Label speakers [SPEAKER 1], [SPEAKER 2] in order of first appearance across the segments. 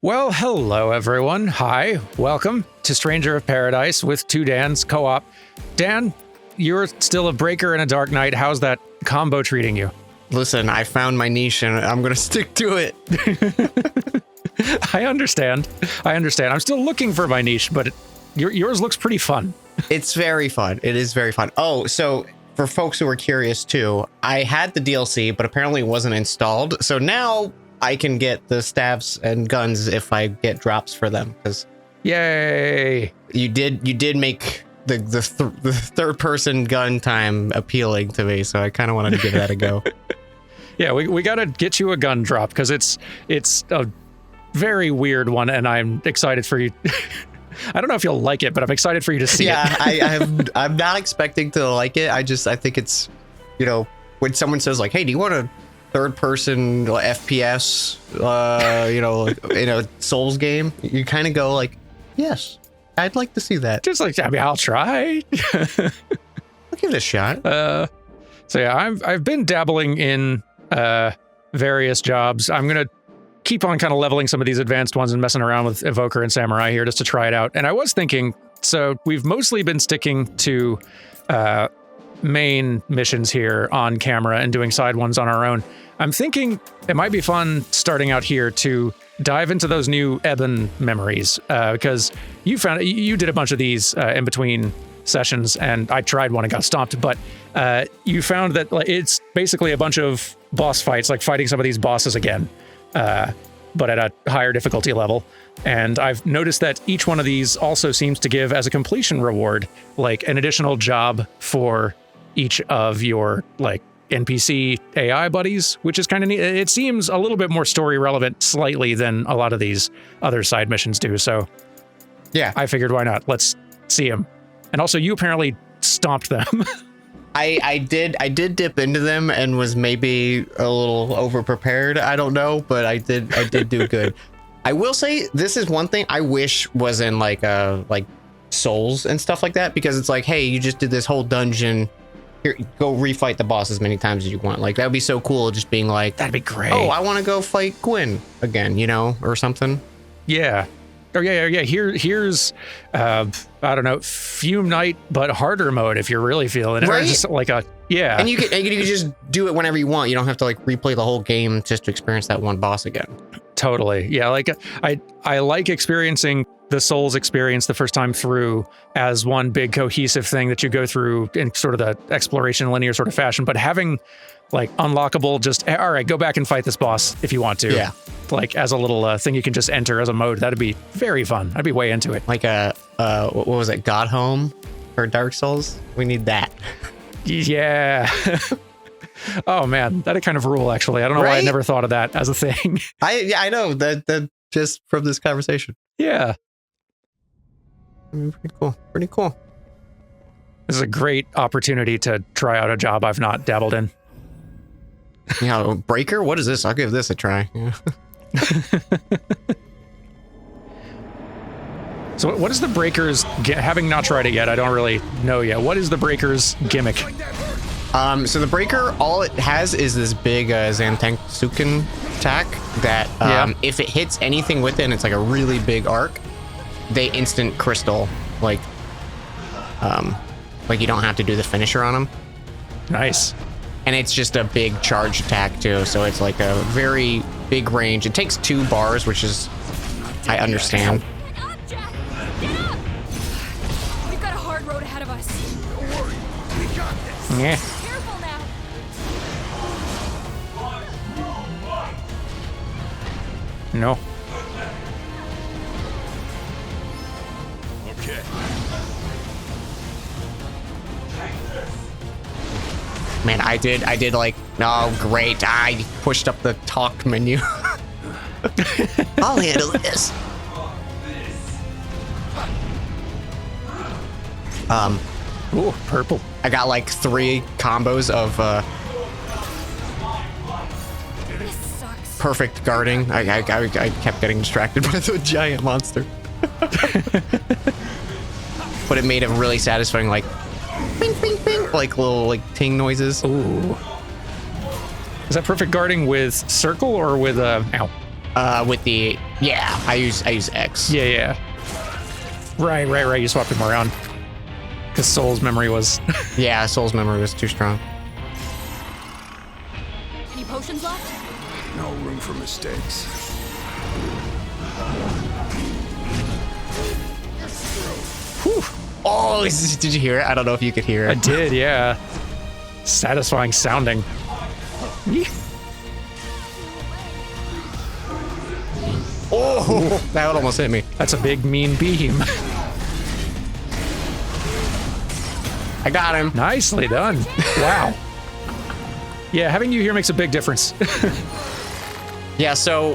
[SPEAKER 1] Well, hello everyone. Hi, welcome to Stranger of Paradise with Two Dans co-op. Dan, you're still a breaker and a Dark Knight. How's that combo treating you?
[SPEAKER 2] Listen, I found my niche and I'm going to stick to it.
[SPEAKER 1] I understand. I'm still looking for my niche, but yours looks pretty fun.
[SPEAKER 2] It's very fun. It is very fun. Oh, so for folks who are curious too, I had the DLC, but apparently it wasn't installed. So now I can get the staves and guns if I get drops for them. Because
[SPEAKER 1] yay!
[SPEAKER 2] You did make the third person gun time appealing to me, so I kind of wanted to give that a go.
[SPEAKER 1] Yeah, we gotta get you a gun drop because it's a very weird one, and I'm excited for you. I don't know if you'll like it, but I'm excited for you to see it.
[SPEAKER 2] Yeah, I'm not expecting to like it. I think it's, when someone says like, "Hey, do you want a third-person FPS, in a Souls game?" You kind of go like, "Yes, I'd like to see that."
[SPEAKER 1] Just like, I mean, I'll try.
[SPEAKER 2] I'll give it a shot.
[SPEAKER 1] So yeah, I've been dabbling in various jobs. I'm gonna keep on kind of leveling some of these advanced ones and messing around with Evoker and Samurai here just to try it out. And I was thinking, so we've mostly been sticking to main missions here on camera and doing side ones on our own. I'm thinking it might be fun starting out here to dive into those new Eben memories, because you did a bunch of these in between sessions, and I tried one and got stomped, but you found that it's basically a bunch of boss fights, like fighting some of these bosses again, but at a higher difficulty level. And I've noticed that each one of these also seems to give as a completion reward, like an additional job for each of your NPC AI buddies, which is kind of neat. It seems a little bit more story relevant slightly than a lot of these other side missions do. So
[SPEAKER 2] yeah,
[SPEAKER 1] I figured why not? Let's see them. And also you apparently stomped them.
[SPEAKER 2] I did dip into them and was maybe a little over prepared. I don't know, but I did do good. I will say this is one thing I wish was in like Souls and stuff like that, because it's like, hey, you just did this whole dungeon. Here, go refight the boss as many times as you want. Like, that would be so cool, just being like,
[SPEAKER 1] that'd be great.
[SPEAKER 2] Oh, I want to go fight Gwyn again, or something.
[SPEAKER 1] Yeah. Oh yeah. Here's I don't know, Fume Night, but harder mode if you're really feeling it.
[SPEAKER 2] Right?
[SPEAKER 1] Or just yeah.
[SPEAKER 2] And you can just do it whenever you want. You don't have to replay the whole game just to experience that one boss again.
[SPEAKER 1] Totally. Yeah, I like experiencing the Souls experience the first time through as one big cohesive thing that you go through in sort of the exploration linear sort of fashion, but having unlockable, just, all right, go back and fight this boss if you want to.
[SPEAKER 2] Yeah.
[SPEAKER 1] As a little thing you can just enter as a mode. That'd be very fun. I'd be way into it.
[SPEAKER 2] Like what was it? God Home for Dark Souls? We need that.
[SPEAKER 1] Yeah. Oh man, that'd kind of rule actually. I don't know why I never thought of that as a thing.
[SPEAKER 2] I know that just from this conversation.
[SPEAKER 1] Yeah.
[SPEAKER 2] Pretty cool.
[SPEAKER 1] This is a great opportunity to try out a job I've not dabbled in.
[SPEAKER 2] Yeah, Breaker? What is this? I'll give this a try. Yeah.
[SPEAKER 1] So what is the Breaker's, having not tried it yet, I don't really know yet. What is the Breaker's gimmick?
[SPEAKER 2] So the Breaker, all it has is this big Zantansuken attack that if it hits anything with it, and it's like a really big arc, they instant crystal, like you don't have to do the finisher on them.
[SPEAKER 1] Nice.
[SPEAKER 2] And it's just a big charge attack too, so it's like a very big range. It takes 2 bars, which is, I understand.
[SPEAKER 3] We've got a hard road ahead of us. Don't worry, we got this.
[SPEAKER 1] Yeah.
[SPEAKER 3] Careful now.
[SPEAKER 1] No.
[SPEAKER 4] Okay.
[SPEAKER 2] Man, I did oh great, I pushed up the talk menu. I'll handle this.
[SPEAKER 1] Ooh, purple.
[SPEAKER 2] I got 3 combos of
[SPEAKER 3] This sucks.
[SPEAKER 2] perfect guarding. I kept getting distracted by the giant monster. But it made a really satisfying bing, bing, bing, little ting noises.
[SPEAKER 1] Ooh. Is that perfect guarding with circle or with ow?
[SPEAKER 2] With the I use X.
[SPEAKER 1] Yeah. Right. You swapped them around because Soul's memory was.
[SPEAKER 2] Yeah, Soul's memory was too strong.
[SPEAKER 3] Any potions left?
[SPEAKER 4] No room for mistakes.
[SPEAKER 2] Whew. Oh, did you hear it? I don't know if you could hear
[SPEAKER 1] I
[SPEAKER 2] it.
[SPEAKER 1] did, yeah. Satisfying sounding.
[SPEAKER 2] Oh, that would almost hit me.
[SPEAKER 1] That's a big mean beam.
[SPEAKER 2] I got him.
[SPEAKER 1] Nicely done. Wow. Yeah, having you here makes a big difference.
[SPEAKER 2] Yeah, so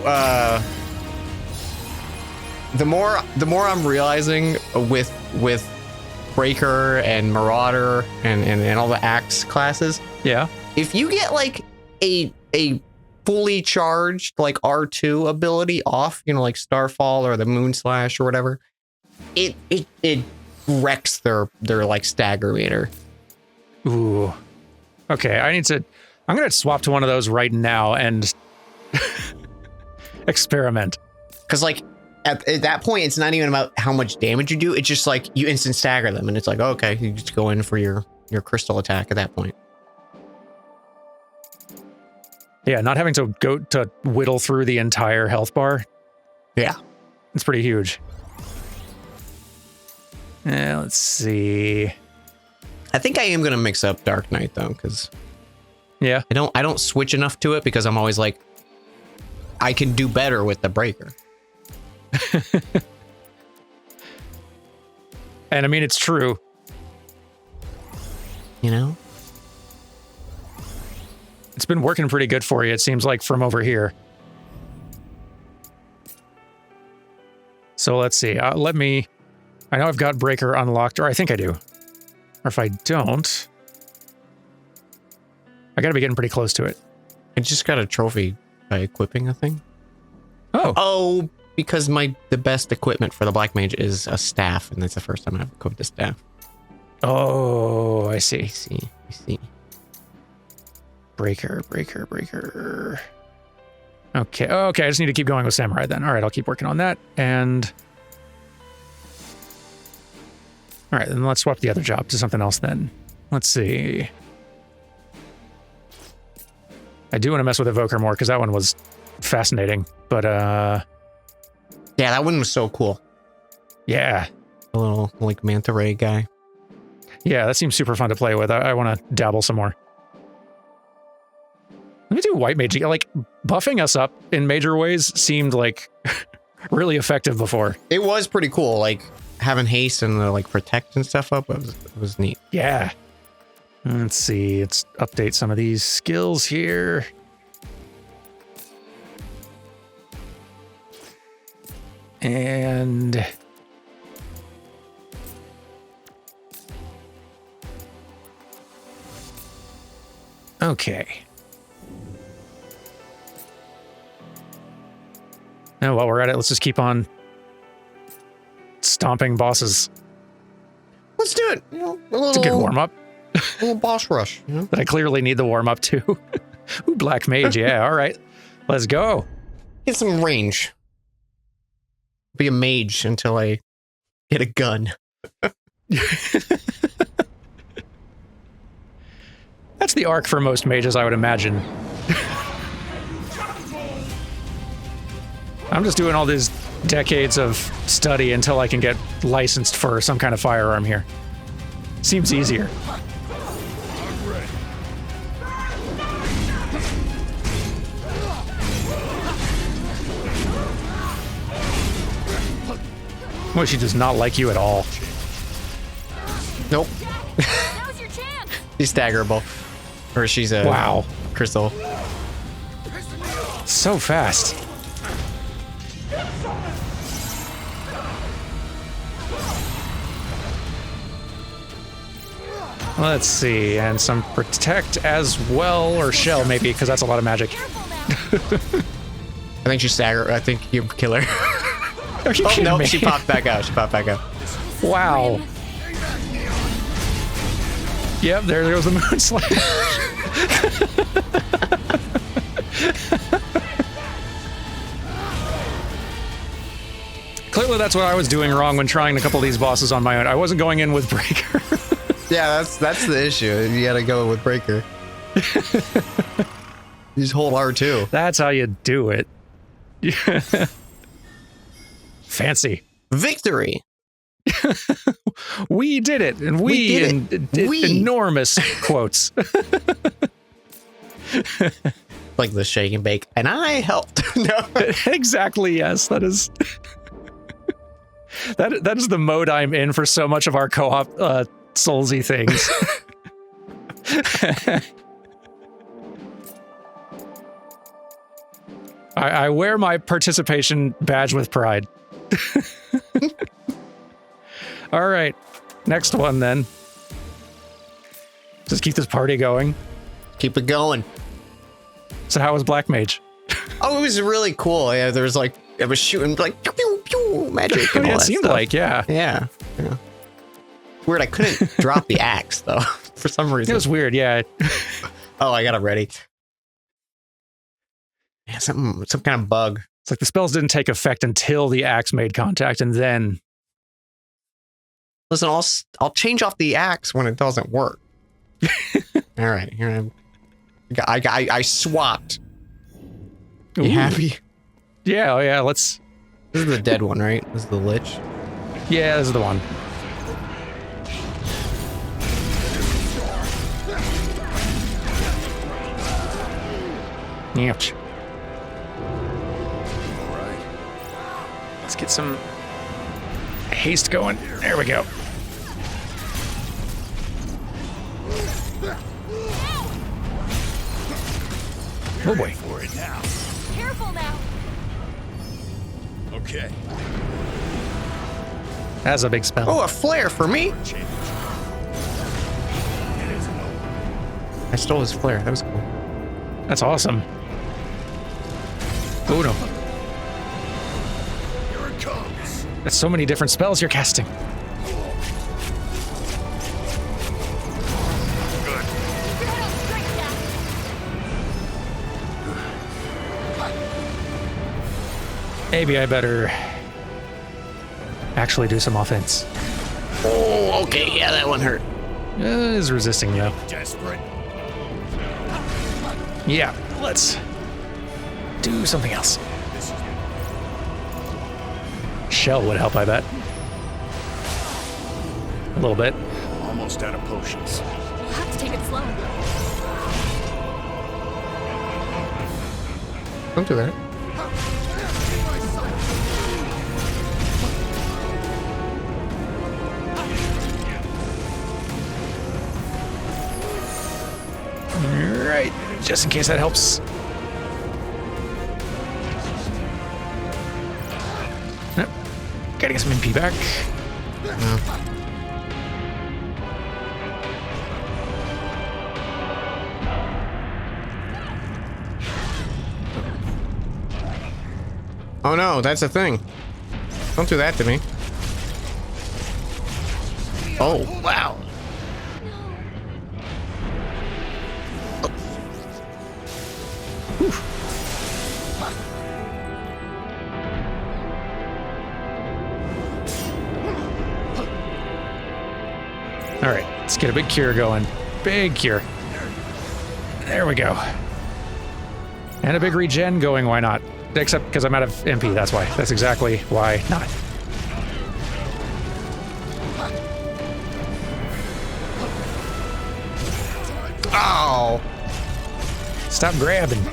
[SPEAKER 2] the more I'm realizing with Breaker and Marauder and all the Axe classes,
[SPEAKER 1] Yeah.
[SPEAKER 2] if you get like a fully charged like R2 ability off, you know, like Starfall or the Moon Slash or whatever, it wrecks their like stagger meter.
[SPEAKER 1] Ooh. Okay, I'm gonna swap to one of those right now and experiment.
[SPEAKER 2] Because like at that point, it's not even about how much damage you do. It's just like you instant stagger them, and it's like, okay, you just go in for your crystal attack at that point.
[SPEAKER 1] Yeah, not having to go to whittle through the entire health bar.
[SPEAKER 2] Yeah.
[SPEAKER 1] It's pretty huge. Let's see.
[SPEAKER 2] I think I am gonna mix up Dark Knight though, because
[SPEAKER 1] Yeah.
[SPEAKER 2] I don't switch enough to it because I'm always like, I can do better with the Breaker.
[SPEAKER 1] And I mean, it's true.
[SPEAKER 2] You know?
[SPEAKER 1] It's been working pretty good for you, it seems like, from over here. So let's see. I know I've got Breaker unlocked, or I think I do. Or if I don't, I gotta be getting pretty close to it.
[SPEAKER 2] I just got a trophy by equipping a thing.
[SPEAKER 1] Oh.
[SPEAKER 2] Because the best equipment for the Black Mage is a staff, and that's the first time I've equipped a staff.
[SPEAKER 1] Oh, I see.
[SPEAKER 2] I see.
[SPEAKER 1] Breaker. Okay, I just need to keep going with Samurai then. All right, I'll keep working on that. And all right, then let's swap the other job to something else then. Let's see. I do want to mess with Evoker more because that one was fascinating. But
[SPEAKER 2] Yeah, that one was so cool.
[SPEAKER 1] yeah.
[SPEAKER 2] A little like manta ray guy.
[SPEAKER 1] Yeah, that seems super fun to play with. I want to dabble some more. Let me do White Mage. Like, buffing us up in major ways seemed like really effective before.
[SPEAKER 2] It was pretty cool, like having haste and the like protect and stuff up. It was neat.
[SPEAKER 1] Yeah. Let's see. Let's update some of these skills here. And okay. Now, while we're at it, let's just keep on stomping bosses.
[SPEAKER 2] Let's do it. You know,
[SPEAKER 1] It's a good warm up.
[SPEAKER 2] A little boss rush. You know?
[SPEAKER 1] That I clearly need the warm up too. Ooh, Black Mage. Yeah. All right. Let's go.
[SPEAKER 2] Get some range. Be a mage until I get a gun.
[SPEAKER 1] That's the arc for most mages, I would imagine. I'm just doing all these decades of study until I can get licensed for some kind of firearm here. Seems easier. Well, she does not like you at all.
[SPEAKER 2] Nope.
[SPEAKER 3] Now's your chance.
[SPEAKER 2] She's staggerable. Or she's a
[SPEAKER 1] Wow.
[SPEAKER 2] crystal.
[SPEAKER 1] So fast. Let's see, and some protect as well, or shell maybe, because that's a lot of magic.
[SPEAKER 3] Careful now.
[SPEAKER 2] I think she's stagger. I think you kill her.
[SPEAKER 1] Are you
[SPEAKER 2] Oh
[SPEAKER 1] kidding
[SPEAKER 2] no,
[SPEAKER 1] me?
[SPEAKER 2] she popped back out.
[SPEAKER 1] Wow. Yep, there goes the moon slash. Clearly, that's what I was doing wrong when trying a couple of these bosses on my own. I wasn't going in with Breaker.
[SPEAKER 2] Yeah, that's the issue. You gotta go with Breaker. You just hold R2.
[SPEAKER 1] That's how you do it. Fancy.
[SPEAKER 2] Victory.
[SPEAKER 1] We did it, and we
[SPEAKER 2] did it. We.
[SPEAKER 1] Enormous quotes.
[SPEAKER 2] Like the shake and bake, and I helped. No.
[SPEAKER 1] Exactly. Yes, that is. That is the mode I'm in for so much of our co-op Soulsy things. I wear my participation badge with pride. All right, next one then. Just keep this party going.
[SPEAKER 2] Keep it going.
[SPEAKER 1] So how was Black Mage?
[SPEAKER 2] Oh, it was really cool. Yeah, there was like, it was shooting like pew, pew, pew, magic. And all
[SPEAKER 1] It
[SPEAKER 2] that
[SPEAKER 1] seemed
[SPEAKER 2] stuff.
[SPEAKER 1] like, yeah.
[SPEAKER 2] Yeah. Weird, I couldn't drop the axe though, for some
[SPEAKER 1] It
[SPEAKER 2] reason.
[SPEAKER 1] was weird, yeah.
[SPEAKER 2] Oh, I got it ready. Yeah, some kind of bug.
[SPEAKER 1] It's like the spells didn't take effect until the axe made contact, and then...
[SPEAKER 2] Listen, I'll change off the axe when it doesn't work. All right, here I am. I swapped. You
[SPEAKER 1] Ooh.
[SPEAKER 2] happy?
[SPEAKER 1] Yeah, oh yeah, let's...
[SPEAKER 2] This is the dead one, right? This is the Lich.
[SPEAKER 1] Yeah, this is the one. Ouch. Let's get some haste going. There we go. Oh boy.
[SPEAKER 4] For it now.
[SPEAKER 3] Careful now.
[SPEAKER 4] Okay.
[SPEAKER 1] That's a big spell.
[SPEAKER 2] Oh, a flare for me? I stole his flare. That was cool.
[SPEAKER 1] That's awesome. Oh no.
[SPEAKER 4] Here it comes.
[SPEAKER 1] That's so many different spells you're casting.
[SPEAKER 3] Keep your head on straight, Jack.
[SPEAKER 1] Maybe I better actually do some offense.
[SPEAKER 2] Oh, okay. Yeah, that one hurt.
[SPEAKER 1] Is resisting though.
[SPEAKER 4] Desperate.
[SPEAKER 1] Yeah, let's do something else. Shell would help, I bet. A little bit.
[SPEAKER 4] Almost out of potions.
[SPEAKER 3] We'll have to take it slow.
[SPEAKER 2] Don't do that.
[SPEAKER 1] Right, just in case that helps. Nope. Gotta get some MP back.
[SPEAKER 2] Oh no, that's the thing. Don't do that to me. Oh, wow.
[SPEAKER 1] All right, let's get a big cure going. Big cure. There we go. And a big regen going, why not? Except because I'm out of MP, that's why. That's exactly why not.
[SPEAKER 2] Oh.
[SPEAKER 1] Stop grabbing.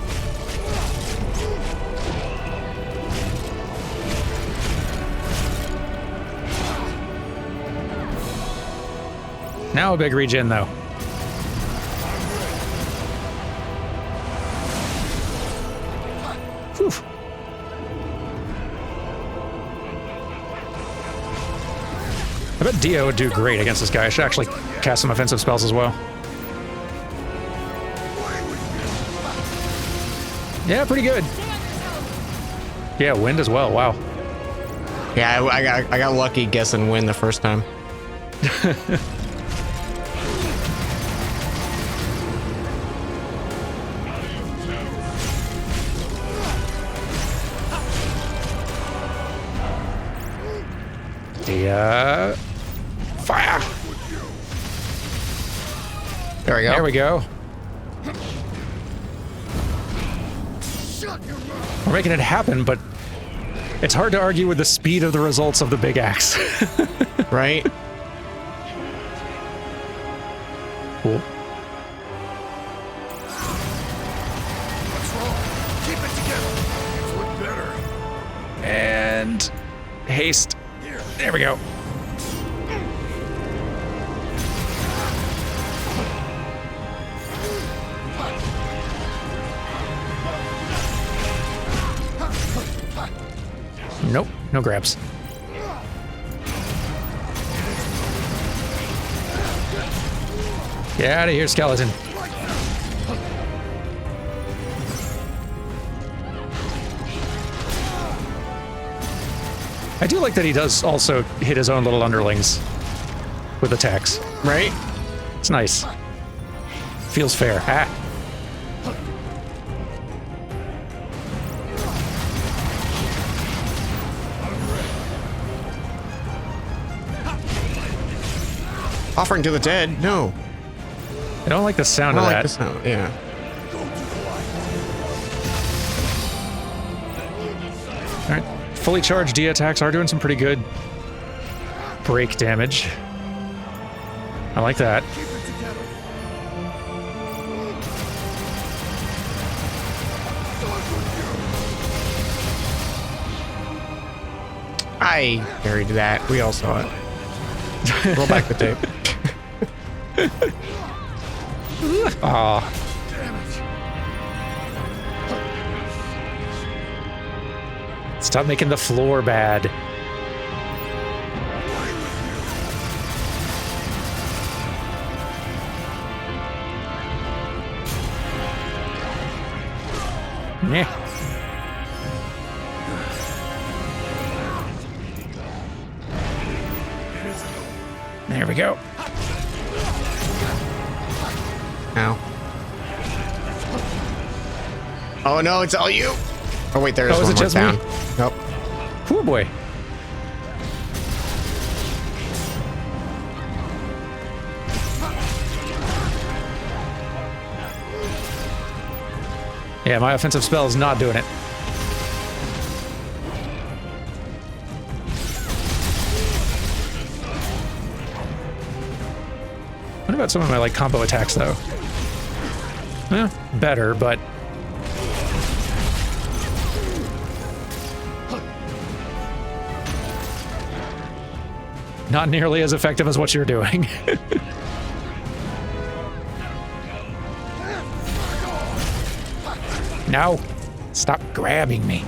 [SPEAKER 1] Now a big regen, though. Whew. I bet Dio would do great against this guy. I should actually cast some offensive spells as well. Yeah, pretty good. Yeah, wind as well. Wow.
[SPEAKER 2] Yeah, I got lucky guessing win the first time.
[SPEAKER 1] The fire.
[SPEAKER 2] There we go.
[SPEAKER 1] There we go. We're making it happen, but it's hard to argue with the speed of the results of the big axe.
[SPEAKER 2] Right?
[SPEAKER 1] Cool.
[SPEAKER 4] What's wrong? Keep it together. It's look better.
[SPEAKER 1] And haste. There we go. Nope, no grabs. Get out of here, skeleton. I do like that he does also hit his own little underlings with attacks.
[SPEAKER 2] Right?
[SPEAKER 1] It's nice. Feels fair. Ah.
[SPEAKER 2] Offering to the dead? No.
[SPEAKER 1] I don't like the sound
[SPEAKER 2] I
[SPEAKER 1] of
[SPEAKER 2] like
[SPEAKER 1] that.
[SPEAKER 2] the sound. Yeah.
[SPEAKER 1] All right. Fully charged D attacks are doing some pretty good break damage. I like that.
[SPEAKER 2] I carried that. We all saw it. Roll back the tape.
[SPEAKER 1] Aw. Stop making the floor bad. Meh. There we go.
[SPEAKER 2] Ow. Oh no, it's all you. Oh wait, there's
[SPEAKER 1] Oh, is
[SPEAKER 2] one
[SPEAKER 1] it
[SPEAKER 2] more
[SPEAKER 1] just
[SPEAKER 2] down.
[SPEAKER 1] me?
[SPEAKER 2] Nope.
[SPEAKER 1] Oh boy. Yeah, my offensive spell is not doing it. What about some of my like combo attacks though? Well, better, but not nearly as effective as what you're doing. No, stop grabbing me.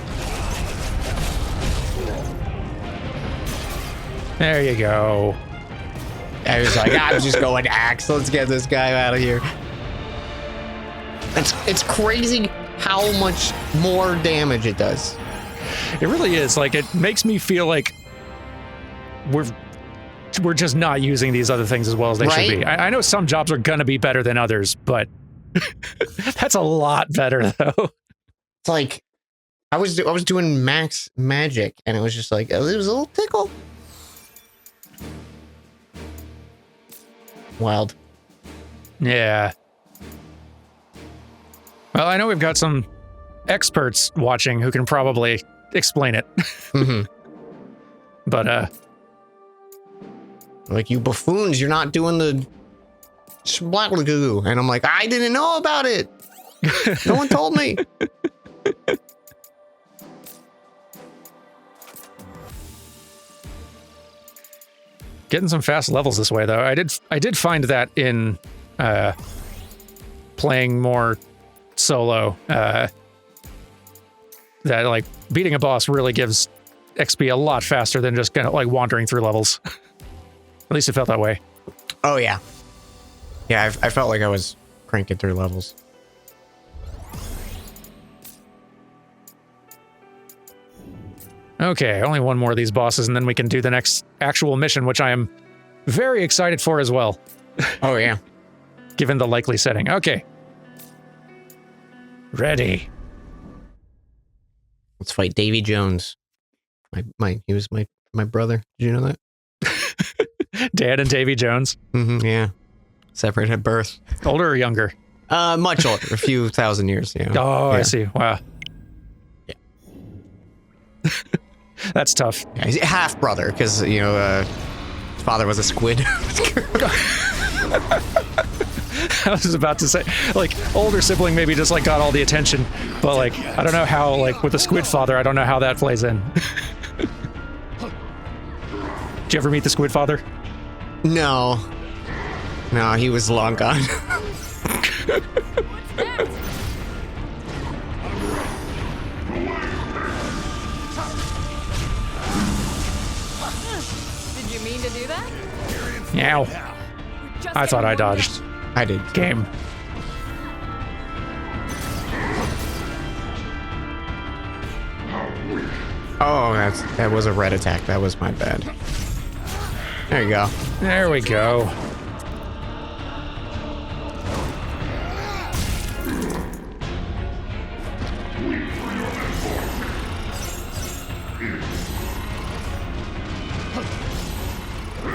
[SPEAKER 1] There you go.
[SPEAKER 2] I was like, I'm just going axe. Let's get this guy out of here. It's crazy how much more damage it does.
[SPEAKER 1] It really is. Like, it makes me feel like we're just not using these other things as well as they should be. I know some jobs are gonna be better than others, but that's a lot better though.
[SPEAKER 2] It's like I was doing max magic, and it was just like it was a little tickle. Wild.
[SPEAKER 1] Yeah. Well, I know we've got some experts watching who can probably explain it.
[SPEAKER 2] Mm-hmm.
[SPEAKER 1] But
[SPEAKER 2] Like, you buffoons, you're not doing the black goo. And I'm like, I didn't know about it. No one told me.
[SPEAKER 1] getting some fast levels this way, though. I did find that in playing more solo, that like beating a boss really gives XP a lot faster than just kind of like wandering through levels. At least it felt that way.
[SPEAKER 2] Oh, yeah. Yeah, I felt like I was cranking through levels.
[SPEAKER 1] Okay, only one more of these bosses, and then we can do the next actual mission, which I am very excited for as well.
[SPEAKER 2] Oh, yeah.
[SPEAKER 1] Given the likely setting. Okay. Ready.
[SPEAKER 2] Let's fight Davy Jones. He was my brother. Did you know that?
[SPEAKER 1] Dan and Davy Jones.
[SPEAKER 2] Yeah. Separated at birth.
[SPEAKER 1] Older or younger?
[SPEAKER 2] Much older. A few thousand years. Yeah.
[SPEAKER 1] Oh,
[SPEAKER 2] Yeah.
[SPEAKER 1] I see. Wow.
[SPEAKER 2] Yeah.
[SPEAKER 1] That's tough.
[SPEAKER 2] Yeah, he's a half brother because his father was a squid.
[SPEAKER 1] I was about to say, like, older sibling maybe just like got all the attention, but like, I don't know how, like, with the squid father, I don't know how that plays in. Did you ever meet the squid father?
[SPEAKER 2] No, he was long gone.
[SPEAKER 3] Did you mean to do that?
[SPEAKER 1] Meow.
[SPEAKER 3] Just
[SPEAKER 1] I thought I
[SPEAKER 3] getting warmed
[SPEAKER 1] dodged.
[SPEAKER 2] I did.
[SPEAKER 1] Game.
[SPEAKER 2] Oh, that was a red attack. That was my bad. There you go.
[SPEAKER 1] There we go.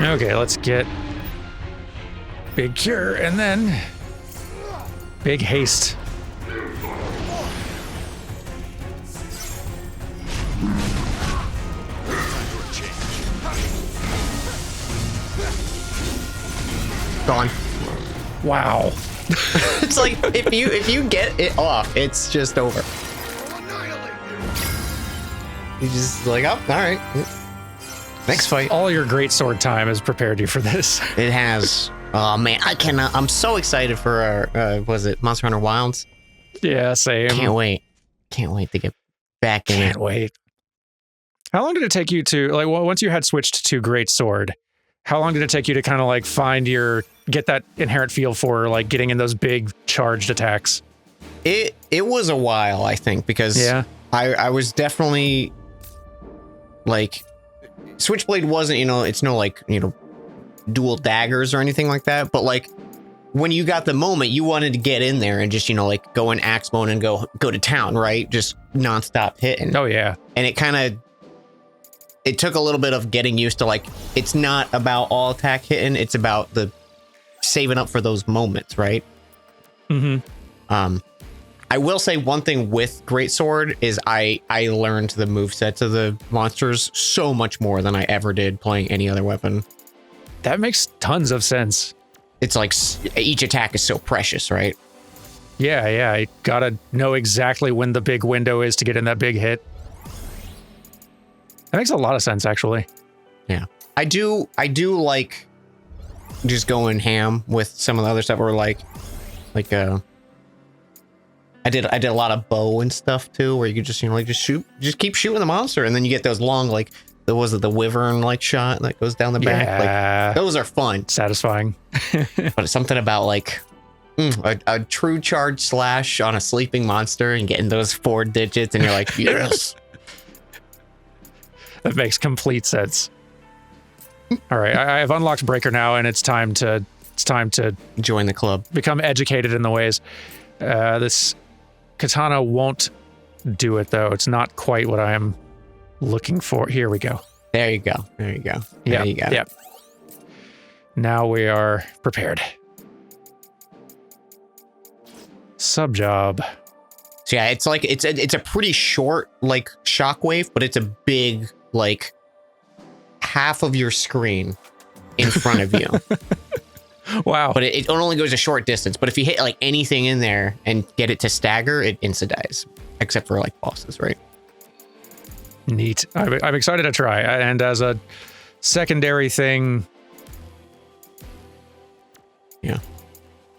[SPEAKER 1] Okay, let's get big cure and then big haste.
[SPEAKER 2] Gone.
[SPEAKER 1] Wow.
[SPEAKER 2] It's like if you get it off, it's just over.
[SPEAKER 4] I'll annihilate you.
[SPEAKER 2] You just like, oh, all right. Next fight.
[SPEAKER 1] All your great sword time has prepared you for this.
[SPEAKER 2] It has. Oh man, I cannot. I'm so excited for our. Was it Monster Hunter Wilds?
[SPEAKER 1] Yeah, same.
[SPEAKER 2] Can't wait. Can't wait to get back in it.
[SPEAKER 1] Can't wait. How long did it take you to, like, well, once you had switched to great sword, how long did it take you to kind of like get that inherent feel for like getting in those big charged attacks?
[SPEAKER 2] It was a while, I think, because I was definitely like Switchblade wasn't, it's no like, dual daggers or anything like that, but like when you got the moment, you wanted to get in there and just, like go in axe mode and go to town, right? Just nonstop hitting.
[SPEAKER 1] Oh yeah.
[SPEAKER 2] And it took a little bit of getting used to, like, it's not about all attack hitting, it's about the saving up for those moments, right?
[SPEAKER 1] Mm-hmm.
[SPEAKER 2] I will say one thing with Greatsword is I learned the movesets of the monsters so much more than I ever did playing any other weapon.
[SPEAKER 1] That makes tons of sense.
[SPEAKER 2] It's like each attack is so precious, right?
[SPEAKER 1] Yeah. You gotta know exactly when the big window is to get in that big hit. That makes a lot of sense, actually.
[SPEAKER 2] Yeah. I do like just going ham with some of the other stuff, or like I did a lot of bow and stuff too, where you could just just keep shooting the monster, and then you get those long, like, the wyvern like shot that goes down the back.
[SPEAKER 1] Yeah.
[SPEAKER 2] Like, those are fun,
[SPEAKER 1] Satisfying.
[SPEAKER 2] but it's something about like a true charge slash on a sleeping monster and getting those 4 digits, and you're like, yes.
[SPEAKER 1] That makes complete sense. All right, I have unlocked Breaker now, and it's time to
[SPEAKER 2] Join the club.
[SPEAKER 1] become educated in the ways. This katana won't do it, though. It's not quite what I am looking for. Here we go.
[SPEAKER 2] There you go. There you go.
[SPEAKER 1] Yeah,
[SPEAKER 2] There you go.
[SPEAKER 1] yeah. Now we are prepared. Sub job.
[SPEAKER 2] So yeah, it's like it's a pretty short like shockwave, but it's a big, like, half of your screen in front of you.
[SPEAKER 1] Wow.
[SPEAKER 2] But it only goes a short distance. But if you hit like anything in there and get it to stagger, it insta dies, except for like bosses, right?
[SPEAKER 1] Neat. I'm excited to try. And as a secondary thing,
[SPEAKER 2] Yeah.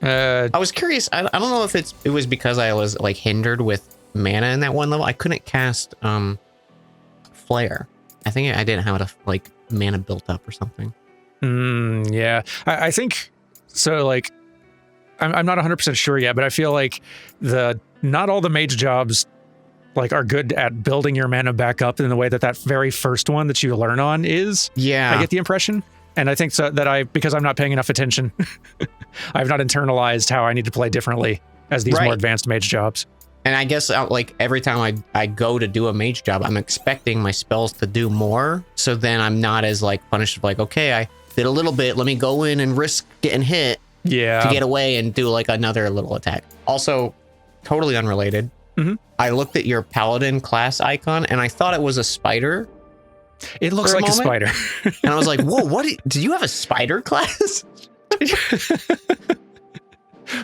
[SPEAKER 1] I
[SPEAKER 2] was curious. I don't know if it was because I was like hindered with mana in that one level. I couldn't cast Flare. I think I didn't have enough like mana built up or something.
[SPEAKER 1] Yeah. I think so. Like, I'm not 100% sure yet, but I feel like not all the mage jobs like are good at building your mana back up in the way that very first one that you learn on is.
[SPEAKER 2] Yeah.
[SPEAKER 1] I get the impression. And I think so that because I'm not paying enough attention, I've not internalized how I need to play differently as these more advanced mage jobs.
[SPEAKER 2] And I guess like every time I go to do a mage job, I'm expecting my spells to do more. So then I'm not as like punished of like, okay, did a little bit. Let me go in and risk getting hit to get away and do like another little attack. Also, totally unrelated. I looked at your paladin class icon and I thought it was a spider.
[SPEAKER 1] It looks like a spider.
[SPEAKER 2] And I was like, whoa, what? Do you have a spider class?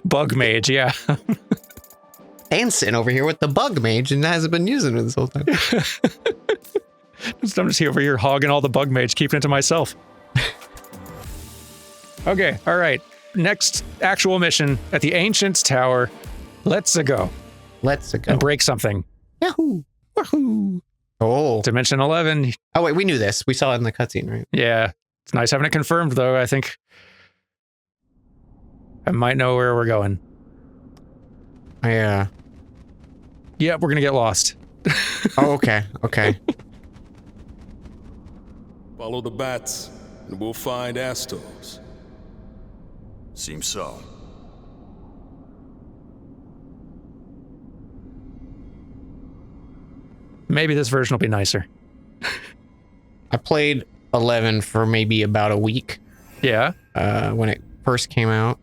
[SPEAKER 1] Bug mage, yeah.
[SPEAKER 2] Dan's sitting over here with the bug mage and hasn't been using it this whole time.
[SPEAKER 1] I'm just over here hogging all the bug mage, keeping it to myself. Okay, all right. Next actual mission at the Ancient's Tower. Let's go.
[SPEAKER 2] Let's go.
[SPEAKER 1] And break something.
[SPEAKER 2] Yahoo!
[SPEAKER 1] Woohoo!
[SPEAKER 2] Oh.
[SPEAKER 1] Dimension 11.
[SPEAKER 2] Oh, wait, we knew this. We saw it in the cutscene, right?
[SPEAKER 1] Yeah. It's nice having it confirmed, though. I think I might know where we're going.
[SPEAKER 2] Yeah,
[SPEAKER 1] we're going to get lost.
[SPEAKER 2] Oh, okay. Okay.
[SPEAKER 5] Follow the bats, and we'll find Astos.
[SPEAKER 4] Seems so.
[SPEAKER 1] Maybe this version will be nicer.
[SPEAKER 2] I played 11 for maybe about a week.
[SPEAKER 1] Yeah.
[SPEAKER 2] When it first came out.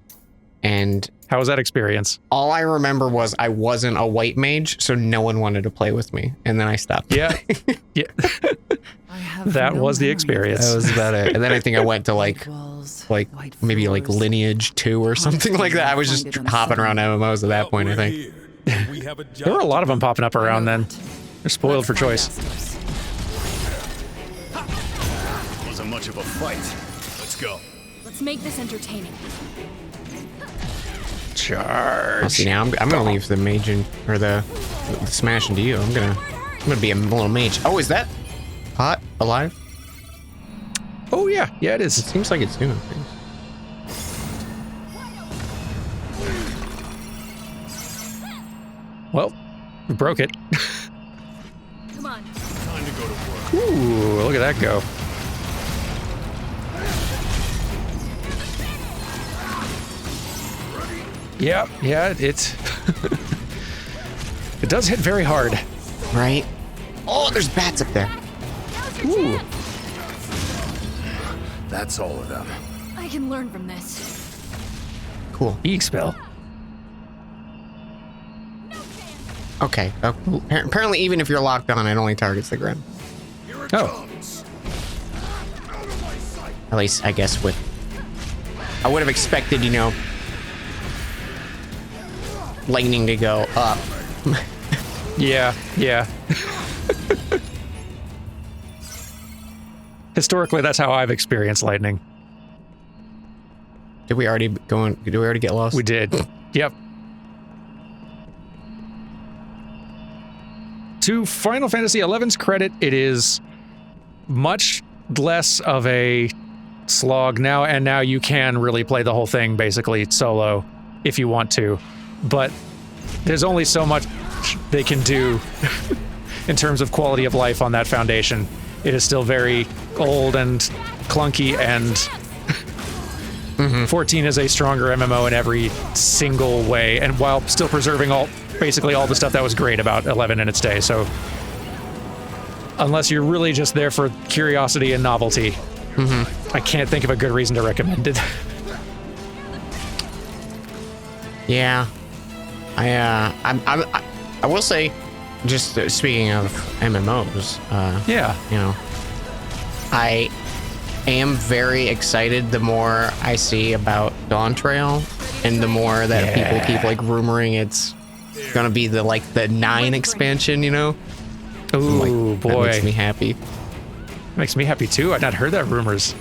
[SPEAKER 2] And
[SPEAKER 1] how was that experience?
[SPEAKER 2] all I remember was I wasn't a white mage, so no one wanted to play with me. And then I stopped.
[SPEAKER 1] Yeah. Yeah. That was the experience.
[SPEAKER 2] That was about it. And then I think I went to like maybe like Lineage 2 or something like that. I was just hopping around MMOs at that point, I think.
[SPEAKER 1] There were a lot of them popping up around then. They're spoiled for choice.
[SPEAKER 4] Wasn't much of a fight. Let's go.
[SPEAKER 3] Let's make this entertaining.
[SPEAKER 1] Charge.
[SPEAKER 2] See, now I'm gonna leave the mage or the smash into you. I'm gonna be a little mage. Oh, is that pot alive?
[SPEAKER 1] Oh yeah, yeah it
[SPEAKER 2] It
[SPEAKER 1] is.
[SPEAKER 2] seems like it's doing things.
[SPEAKER 1] Well, we broke it.
[SPEAKER 3] Come on.
[SPEAKER 4] Time to go to work.
[SPEAKER 1] Ooh, look at that go. Yeah, it's it does hit very hard.
[SPEAKER 2] Right? Oh, there's bats up there.
[SPEAKER 1] Ooh.
[SPEAKER 4] That's all of them.
[SPEAKER 3] I can learn from this.
[SPEAKER 2] Cool.
[SPEAKER 1] E-spell.
[SPEAKER 2] Okay. Apparently, even if you're locked on, it only targets the ground.
[SPEAKER 4] Here it
[SPEAKER 1] Oh.
[SPEAKER 4] comes. Out of my sight.
[SPEAKER 2] At least, I guess, with... I would have expected, you know, lightning to go up.
[SPEAKER 1] Yeah. Historically, that's how I've experienced lightning.
[SPEAKER 2] Did we already get lost?
[SPEAKER 1] We did. Yep. To Final Fantasy XI's credit, it is much less of a slog now, and now you can really play the whole thing basically solo if you want to. But there's only so much they can do in terms of quality of life on that foundation. It is still very old and clunky, and 14 is a stronger MMO in every single way, and while still preserving basically all the stuff that was great about 11 in its day. So unless you're really just there for curiosity and novelty, I can't think of a good reason to recommend it.
[SPEAKER 2] Yeah. I will say, just speaking of MMOs,
[SPEAKER 1] Yeah.
[SPEAKER 2] you know, I am very excited the more I see about Dawn Trail, and the more that people keep like rumoring it's gonna be the 9 expansion, you know.
[SPEAKER 1] Ooh, boy.
[SPEAKER 2] That makes me happy.
[SPEAKER 1] Makes me happy too. I've not heard that rumors.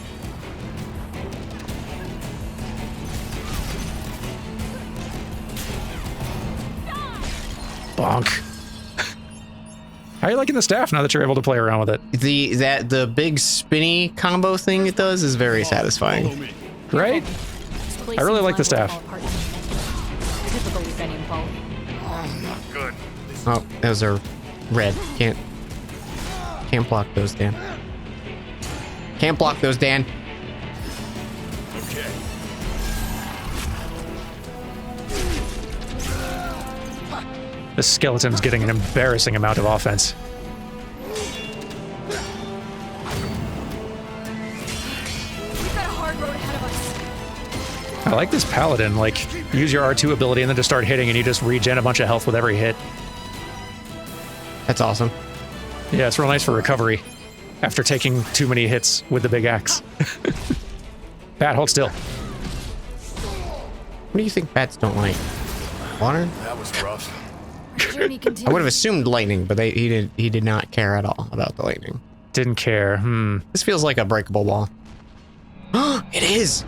[SPEAKER 1] Bonk. How are you liking the staff now that you're able to play around with it?
[SPEAKER 2] The big spinny combo thing it does is very
[SPEAKER 4] Follow
[SPEAKER 2] satisfying.
[SPEAKER 4] me.
[SPEAKER 1] Right? I really like the staff.
[SPEAKER 3] Typical Ukrainian fault.
[SPEAKER 4] Not good.
[SPEAKER 2] Oh, those are red. Can't block those, Dan. Can't block those, Dan.
[SPEAKER 4] Okay.
[SPEAKER 1] This skeleton's getting an embarrassing amount of offense.
[SPEAKER 3] We've got a hard road ahead of us.
[SPEAKER 1] I like this paladin. Like, use your R2 ability and then just start hitting, and you just regen a bunch of health with every hit.
[SPEAKER 2] That's awesome.
[SPEAKER 1] Yeah, it's real nice for recovery after taking too many hits with the big axe. Bat, hold still.
[SPEAKER 2] What do you think bats don't like? Water?
[SPEAKER 4] That was rough.
[SPEAKER 3] Journey
[SPEAKER 2] I
[SPEAKER 3] continues.
[SPEAKER 2] would have assumed lightning, but he did not care at all about the lightning.
[SPEAKER 1] Didn't care.
[SPEAKER 2] This feels like a breakable wall. It is.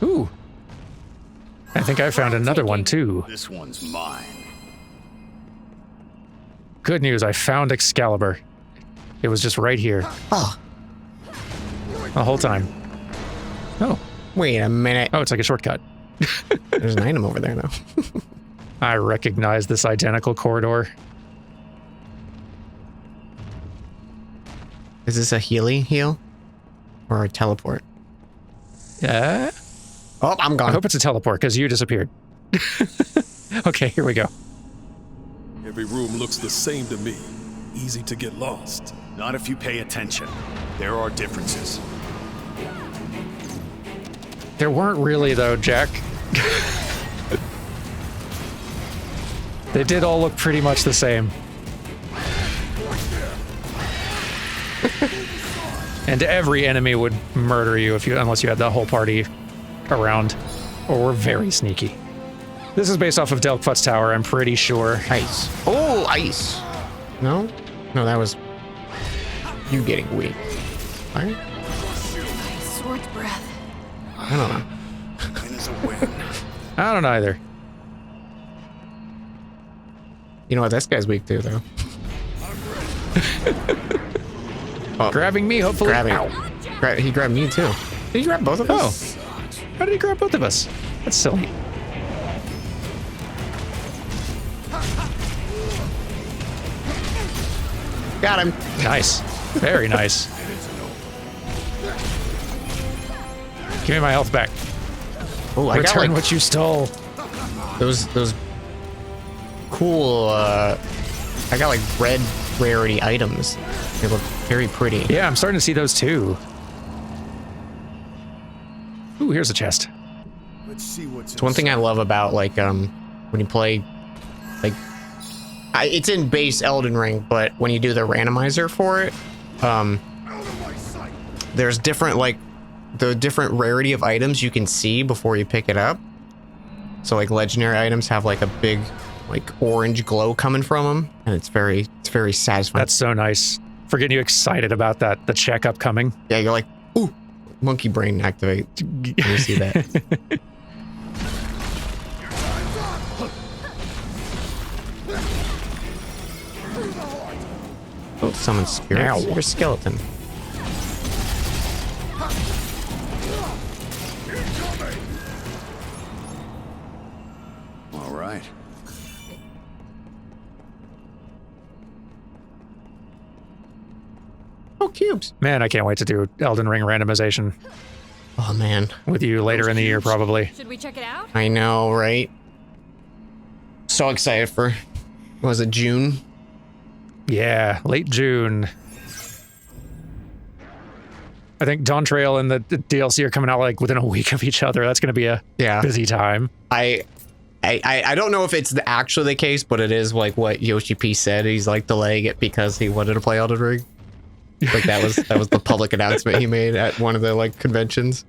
[SPEAKER 1] Ooh. I think I found another one, too.
[SPEAKER 4] This one's mine.
[SPEAKER 1] Good news, I found Excalibur. It was just right here.
[SPEAKER 2] Oh,
[SPEAKER 1] The whole time. Oh.
[SPEAKER 2] wait a minute.
[SPEAKER 1] Oh, it's like a shortcut.
[SPEAKER 2] There's an item over there now.
[SPEAKER 1] I recognize this identical corridor.
[SPEAKER 2] Is this a heal? Or a teleport?
[SPEAKER 1] Yeah.
[SPEAKER 2] Oh, I'm
[SPEAKER 1] I
[SPEAKER 2] gone.
[SPEAKER 1] hope it's a teleport, because you disappeared. Okay, here we go.
[SPEAKER 5] Every room looks the same to me. Easy to get lost.
[SPEAKER 4] Not if you pay attention. There are differences.
[SPEAKER 1] There weren't really, though, Jack. They did all look pretty much the same. And every enemy would murder you unless you had the whole party around, or were very sneaky. This is based off of Delpht's Tower, I'm pretty sure.
[SPEAKER 2] Ice. Oh, ice. No? No, that was you getting weak. Fire?
[SPEAKER 3] Sword's breath.
[SPEAKER 2] I don't know.
[SPEAKER 4] Win is a win.
[SPEAKER 1] I don't either.
[SPEAKER 2] You know what? This guy's weak too, though. Oh,
[SPEAKER 1] Grabbing me, hopefully.
[SPEAKER 2] grabbing. He grabbed me too. Did he grab both of us?
[SPEAKER 1] How did he grab both of us? That's silly.
[SPEAKER 2] Got him.
[SPEAKER 1] Nice. Very nice. Give me my health back.
[SPEAKER 2] Oh, I got
[SPEAKER 1] Return
[SPEAKER 2] like
[SPEAKER 1] what you stole.
[SPEAKER 2] those cool. I got like red rarity items. They look very pretty.
[SPEAKER 1] Yeah, I'm starting to see those too. Ooh, here's a chest.
[SPEAKER 4] Let's see what's
[SPEAKER 2] It's one thing I love about like when you play like it's in base Elden Ring, but when you do the randomizer for it, there's different like the different rarity of items you can see before you pick it up. So like legendary items have like a big like orange glow coming from them, and it's very satisfying.
[SPEAKER 1] That's so nice. For getting you excited about that, the check upcoming.
[SPEAKER 2] Yeah, you're like, ooh, monkey brain activate when you see that. Oh, summon spirits.
[SPEAKER 1] Now.
[SPEAKER 2] Your skeleton.
[SPEAKER 4] all right.
[SPEAKER 2] Oh, cubes.
[SPEAKER 1] Man, I can't wait to do Elden Ring randomization
[SPEAKER 2] Oh man,
[SPEAKER 1] with you later in the year, probably.
[SPEAKER 3] Should we check it out?
[SPEAKER 2] I know, right? So excited for, what was it, June?
[SPEAKER 1] Yeah, late June. I think Dawn Trail and the DLC are coming out like within a week of each other. That's going to be a busy time.
[SPEAKER 2] I don't know if it's actually the case, but it is like what Yoshi P said. He's like delaying it because he wanted to play Elden Ring. Like that was the public announcement he made at one of the like conventions.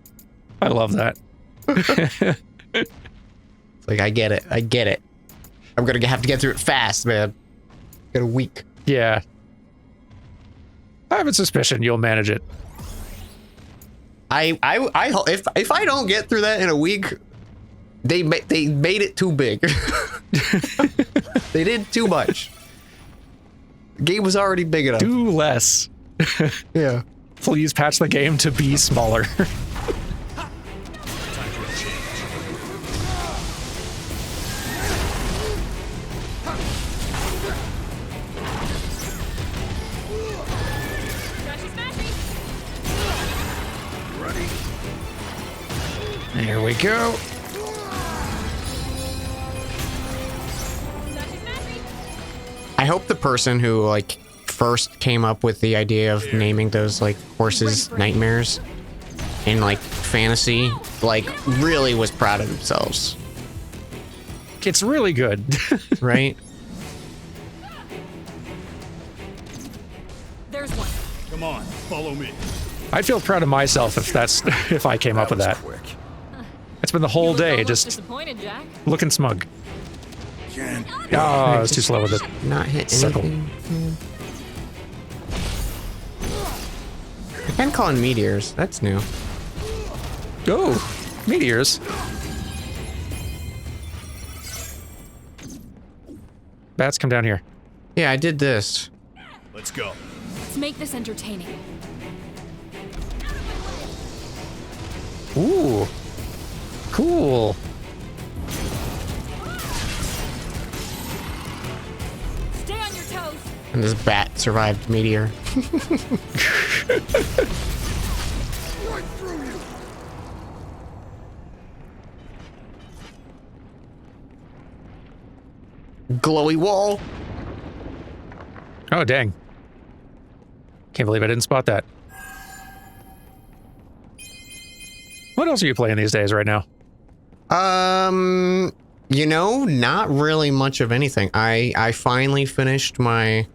[SPEAKER 1] I love that.
[SPEAKER 2] It's like I get it. I'm gonna have to get through it fast, man. Got a week.
[SPEAKER 1] Yeah. I have a suspicion you'll manage it.
[SPEAKER 2] I if I don't get through that in a week, they made it too big. They did too much. The game was already big enough.
[SPEAKER 1] Do less.
[SPEAKER 2] Yeah.
[SPEAKER 1] Please patch the game to be smaller. There we go.
[SPEAKER 2] I hope the person who like first came up with the idea of naming those like horses nightmares in like fantasy, like really was proud of themselves.
[SPEAKER 1] It's really good.
[SPEAKER 2] Right?
[SPEAKER 3] There's one.
[SPEAKER 4] Come on, follow me.
[SPEAKER 1] I'd feel proud of myself if I came up with
[SPEAKER 4] was
[SPEAKER 1] that.
[SPEAKER 4] quick.
[SPEAKER 1] It's been the whole
[SPEAKER 3] You look
[SPEAKER 1] day
[SPEAKER 3] almost
[SPEAKER 1] just
[SPEAKER 3] disappointed, Jack.
[SPEAKER 1] looking smug.
[SPEAKER 4] Can't.
[SPEAKER 1] Oh, I was too slow with it.
[SPEAKER 2] Not hit
[SPEAKER 1] Circle.
[SPEAKER 2] anything. I can call in meteors. That's new.
[SPEAKER 1] Oh, meteors. Bats, come down here.
[SPEAKER 2] Yeah, I did this.
[SPEAKER 4] Let's go.
[SPEAKER 3] Let's make this entertaining.
[SPEAKER 1] Ooh. Cool.
[SPEAKER 3] Stay on your toes.
[SPEAKER 2] And this bat survived meteor. Glowy wall.
[SPEAKER 1] Oh, dang. Can't believe I didn't spot that. What else are you playing these days right now?
[SPEAKER 2] You know, not really much of anything. I finally finished my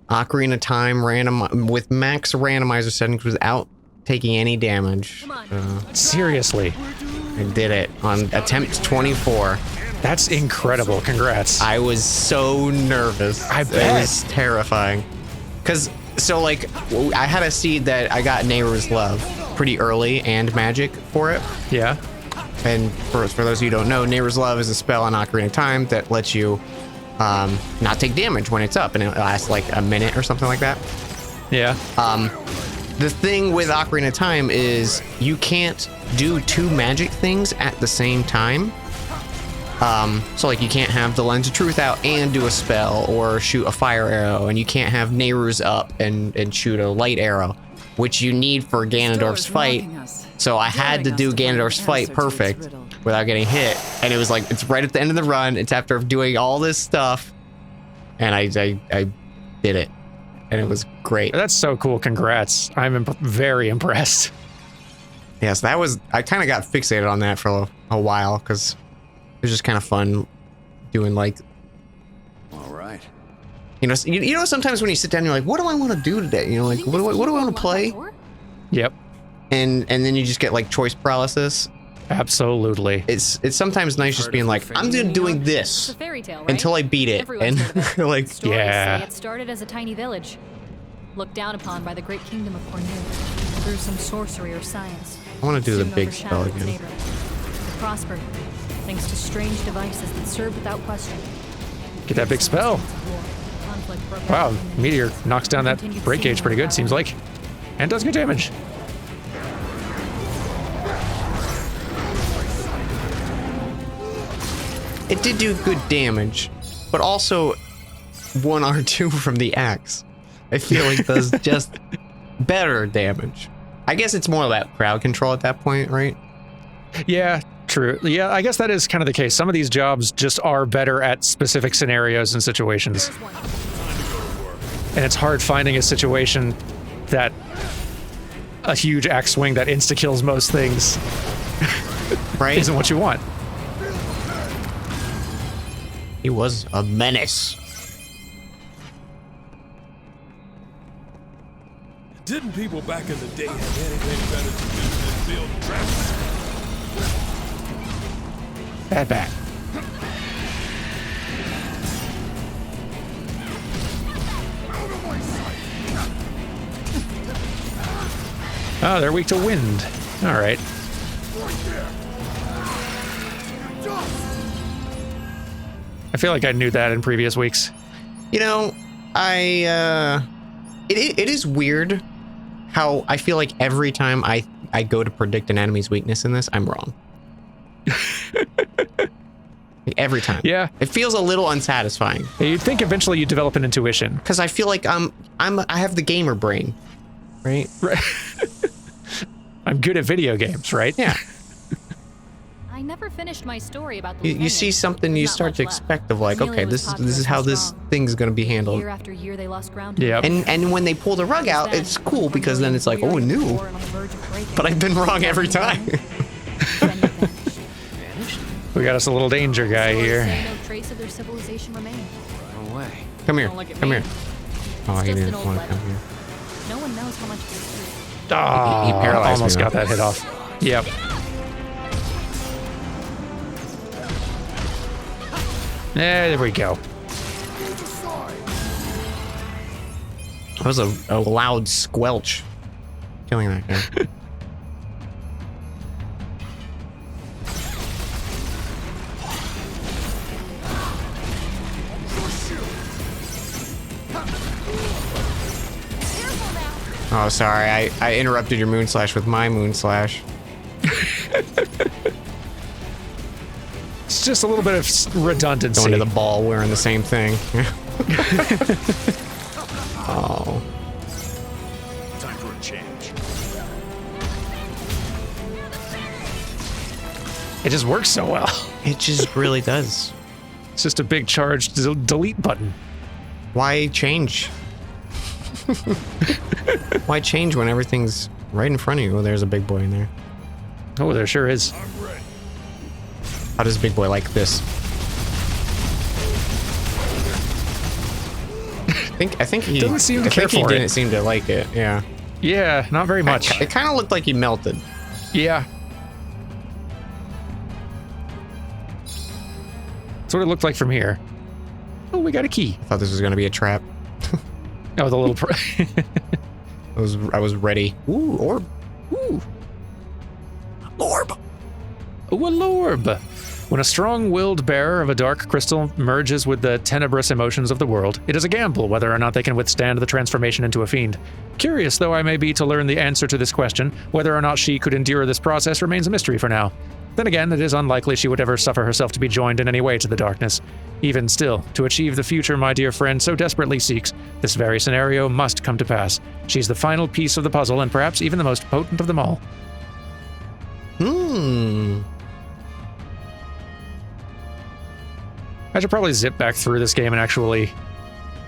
[SPEAKER 2] Ocarina of Time with max randomizer settings without taking any damage.
[SPEAKER 3] Come on.
[SPEAKER 1] Seriously.
[SPEAKER 2] I did it on attempt 24.
[SPEAKER 1] That's incredible. Congrats.
[SPEAKER 2] I was so nervous.
[SPEAKER 1] I
[SPEAKER 2] It
[SPEAKER 1] bet.
[SPEAKER 2] was terrifying. So like, I had a seed that I got Neighbor's Love pretty early and magic for it.
[SPEAKER 1] Yeah.
[SPEAKER 2] And for those of you who don't know, Neighbor's Love is a spell on Ocarina of Time that lets you not take damage when it's up, and it lasts like a minute or something like that.
[SPEAKER 1] Yeah.
[SPEAKER 2] The thing with Ocarina of Time is you can't do two magic things at the same time. So like you can't have the Lens of Truth out and do a spell or shoot a fire arrow, and you can't have Nehru's up and shoot a light arrow, which you need for Ganondorf's fight. So I had to do Ganondorf's fight perfect without getting hit, and it was like, it's right at the end of the run, it's after doing all this stuff, and I did it, and it was great.
[SPEAKER 1] That's so cool. Congrats. I'm very impressed.
[SPEAKER 2] Yes, that was, I kind of got fixated on that for a while, because it was just kind of fun doing like,
[SPEAKER 4] All right.
[SPEAKER 2] you know, sometimes when you sit down, you're like, what do I want to do today? You know, like, what do I want to play?
[SPEAKER 1] Yep.
[SPEAKER 2] And then you just get like choice paralysis.
[SPEAKER 1] Absolutely.
[SPEAKER 2] It's sometimes nice just being like, I'm doing
[SPEAKER 3] It's
[SPEAKER 2] this
[SPEAKER 3] a fairy tale, right?
[SPEAKER 2] until I beat it,
[SPEAKER 3] Everyone's
[SPEAKER 2] and
[SPEAKER 3] heard of it.
[SPEAKER 2] like,
[SPEAKER 3] Stories
[SPEAKER 1] Yeah.
[SPEAKER 3] say it started as a tiny village, looked down upon by the great kingdom of Cornu through some sorcery or science.
[SPEAKER 2] I want to do the
[SPEAKER 3] Soon
[SPEAKER 2] big spell
[SPEAKER 3] overshadowed its
[SPEAKER 2] again.
[SPEAKER 3] neighbor. It prospered, thanks to strange devices that served without question.
[SPEAKER 1] Get that big spell.
[SPEAKER 3] Conflict broke out
[SPEAKER 1] Wow.
[SPEAKER 3] between the
[SPEAKER 1] Meteor
[SPEAKER 3] nations.
[SPEAKER 1] knocks down that
[SPEAKER 3] Continued
[SPEAKER 1] break gauge
[SPEAKER 3] seeing
[SPEAKER 1] pretty good,
[SPEAKER 3] one
[SPEAKER 1] seems like. And does good damage.
[SPEAKER 2] It did do good damage, but also 1 R2 from the axe, I feel like does just better damage. I guess it's more about crowd control at that point, right?
[SPEAKER 1] Yeah, true. Yeah, I guess that is kind of the case. Some of these jobs just are better at specific scenarios and situations. And it's hard finding a situation that a huge axe swing that insta-kills most things
[SPEAKER 2] Right?
[SPEAKER 1] isn't what you want.
[SPEAKER 2] He was a menace.
[SPEAKER 5] Didn't people back in the day have anything better to do than build traps?
[SPEAKER 1] Bad bat. Oh, they're weak to wind. All right. I feel like I knew that in previous weeks.
[SPEAKER 2] You know, it is weird how I feel like every time I go to predict an enemy's weakness in this, I'm wrong. Like, every time.
[SPEAKER 1] Yeah.
[SPEAKER 2] It feels a little unsatisfying
[SPEAKER 1] You'd think eventually you develop an intuition.
[SPEAKER 2] because I feel like I have the gamer brain, right?
[SPEAKER 1] I'm good at video games, right?
[SPEAKER 2] Yeah.
[SPEAKER 3] I never finished my story about the
[SPEAKER 2] You see something, you
[SPEAKER 3] There's not
[SPEAKER 2] start to
[SPEAKER 3] much left.
[SPEAKER 2] expect of like,
[SPEAKER 3] Amelia
[SPEAKER 2] okay,
[SPEAKER 3] was
[SPEAKER 2] this
[SPEAKER 3] popular
[SPEAKER 2] is how
[SPEAKER 3] and
[SPEAKER 2] this
[SPEAKER 3] strong.
[SPEAKER 2] thing's gonna be handled.
[SPEAKER 3] Year after year, they lost ground.
[SPEAKER 1] Yep.
[SPEAKER 2] And when they pull the rug out, it's cool because then it's like, oh, new. But I've been wrong every time.
[SPEAKER 1] We got us a little danger guy here.
[SPEAKER 3] No trace of their civilization remains.
[SPEAKER 6] No way.
[SPEAKER 2] Come here,
[SPEAKER 3] Don't look at
[SPEAKER 2] come
[SPEAKER 3] me.
[SPEAKER 2] here. Oh, he
[SPEAKER 3] It's just
[SPEAKER 2] didn't
[SPEAKER 3] an old
[SPEAKER 2] want to come
[SPEAKER 3] legend.
[SPEAKER 2] here.
[SPEAKER 3] No one knows how much this is.
[SPEAKER 1] Oh,
[SPEAKER 2] He paralyzed
[SPEAKER 1] almost
[SPEAKER 2] me,
[SPEAKER 1] got
[SPEAKER 2] though.
[SPEAKER 1] that hit off. Yep. There we go.
[SPEAKER 2] That was a loud squelch. Killing that guy. Oh, sorry. I interrupted your moon slash with my moon slash.
[SPEAKER 1] It's just a little bit of redundancy.
[SPEAKER 2] Going to the ball wearing the same thing. Oh.
[SPEAKER 4] Time for a change.
[SPEAKER 1] It just works so well.
[SPEAKER 2] It just really does.
[SPEAKER 1] It's just a big charged delete button.
[SPEAKER 2] Why change? Why change when everything's right in front of you? Oh, there's a big boy in there.
[SPEAKER 1] Oh, there sure is.
[SPEAKER 4] I'm ready.
[SPEAKER 2] How does big boy like this? I think he
[SPEAKER 1] Doesn't seem to
[SPEAKER 2] I
[SPEAKER 1] care
[SPEAKER 2] think he
[SPEAKER 1] for it.
[SPEAKER 2] didn't seem to like it. Yeah.
[SPEAKER 1] Yeah, not very much.
[SPEAKER 2] It kind of looked like he melted.
[SPEAKER 1] Yeah. That's what it looked like from here. Oh, we got a key.
[SPEAKER 2] I thought this was gonna be a trap.
[SPEAKER 1] Oh, the little...
[SPEAKER 2] I was ready. Ooh, orb.
[SPEAKER 1] Ooh.
[SPEAKER 2] Orb.
[SPEAKER 1] Ooh, a lorb. When a strong-willed bearer of a dark crystal merges with the tenebrous emotions of the world, it is a gamble whether or not they can withstand the transformation into a fiend. Curious though I may be to learn the answer to this question, whether or not she could endure this process remains a mystery for now. Then again, it is unlikely she would ever suffer herself to be joined in any way to the darkness. Even still, to achieve the future my dear friend so desperately seeks, this very scenario must come to pass. She's the final piece of the puzzle and perhaps even the most potent of them all. I should probably zip back through this game and actually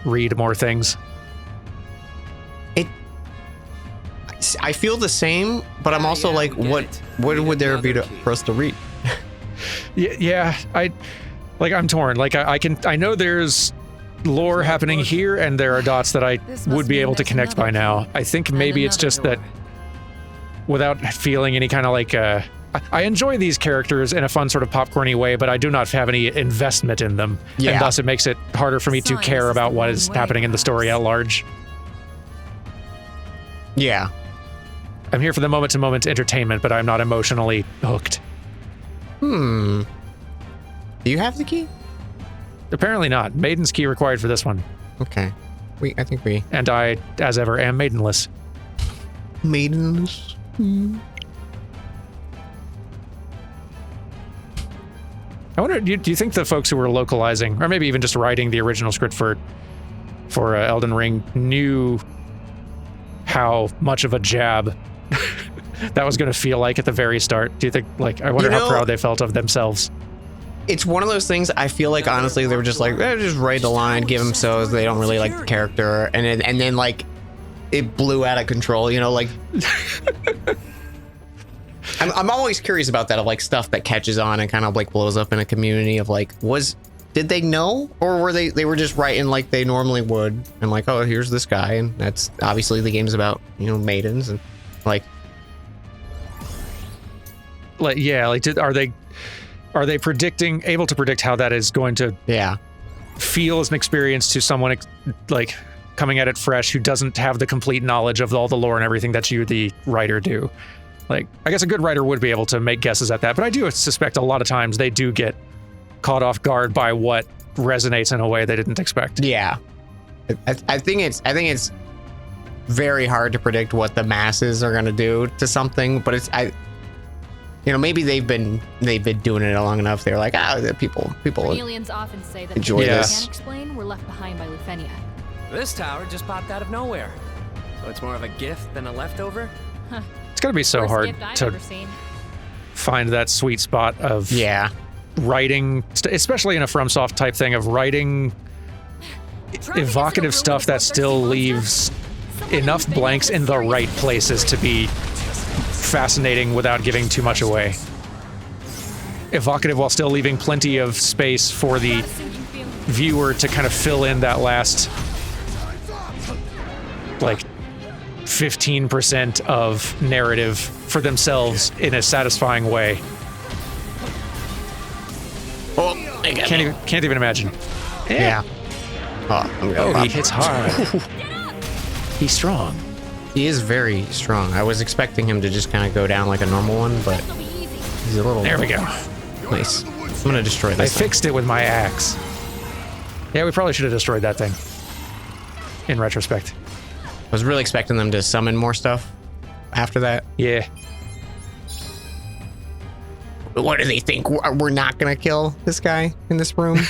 [SPEAKER 1] read more things.
[SPEAKER 2] I feel the same, but I'm also like, what would there be for us to read?
[SPEAKER 1] Yeah, I'm torn. Like I know there's lore happening here, and there are dots that I would be able to connect by now. I think maybe it's just that without feeling any kind of like I enjoy these characters in a fun sort of popcorny way, but I do not have any investment in them,
[SPEAKER 2] Yeah.
[SPEAKER 1] and thus it makes it harder for me to care about what is happening in the story at large.
[SPEAKER 2] Yeah.
[SPEAKER 1] I'm here for the moment-to-moment entertainment, but I'm not emotionally hooked.
[SPEAKER 2] Do you have the key?
[SPEAKER 1] Apparently not. Maiden's key required for this one.
[SPEAKER 2] Okay. I think we
[SPEAKER 1] And I, as ever, am maidenless.
[SPEAKER 2] maidens.
[SPEAKER 1] I wonder, do you think the folks who were localizing, or maybe even just writing the original script for Elden Ring, knew how much of a jab that was going to feel like at the very start? Do you think, like, I wonder how proud they felt of themselves?
[SPEAKER 2] It's one of those things. I feel like honestly they were just like, just write the line, give them so they don't really like the character, and then like it blew out of control. You know, like I'm always curious about that, of like stuff that catches on and kind of like blows up in a community of like, did they know, or were they were just writing like they normally would, and like, oh, here's this guy, and that's obviously the game's about, you know, maidens, and like
[SPEAKER 1] Yeah, like are they able to predict how that is going to feel as an experience to someone like coming at it fresh who doesn't have the complete knowledge of all the lore and everything that you, the writer, do? Like, I guess a good writer would be able to make guesses at that, but I do suspect a lot of times they do get caught off guard by what resonates in a way they didn't expect.
[SPEAKER 2] Yeah, I think it's very hard to predict what the masses are gonna do to something, but maybe they've been doing it long enough. They're like, people
[SPEAKER 3] Aliens often say that
[SPEAKER 2] enjoy
[SPEAKER 3] the things
[SPEAKER 2] this.
[SPEAKER 3] they can't explain were left behind by Lufenia.
[SPEAKER 6] This tower just popped out of nowhere. So it's more of a gift than a leftover?
[SPEAKER 1] It's gotta be so
[SPEAKER 3] Worst
[SPEAKER 1] hard
[SPEAKER 3] gift I've
[SPEAKER 1] to
[SPEAKER 3] ever seen.
[SPEAKER 1] find that sweet spot of writing, especially in a FromSoft type thing, of writing evocative stuff that still leaves enough blanks in the right places to be fascinating without giving too much away. Evocative while still leaving plenty of space for the viewer to kind of fill in that last, like, 15% of narrative for themselves in a satisfying way.
[SPEAKER 2] Oh, I got
[SPEAKER 1] Can't even imagine.
[SPEAKER 2] Yeah.
[SPEAKER 1] Oh, he hits hard. He's strong.
[SPEAKER 2] He is very strong. I was expecting him to just kind of go down like a normal one, but he's a little...
[SPEAKER 1] There we go.
[SPEAKER 2] Nice. I'm gonna destroy this.
[SPEAKER 1] I fixed it with my axe. Yeah, we probably should have destroyed that thing. In retrospect.
[SPEAKER 2] I was really expecting them to summon more stuff after that.
[SPEAKER 1] Yeah.
[SPEAKER 2] What do they think? We're not gonna kill this guy in this room?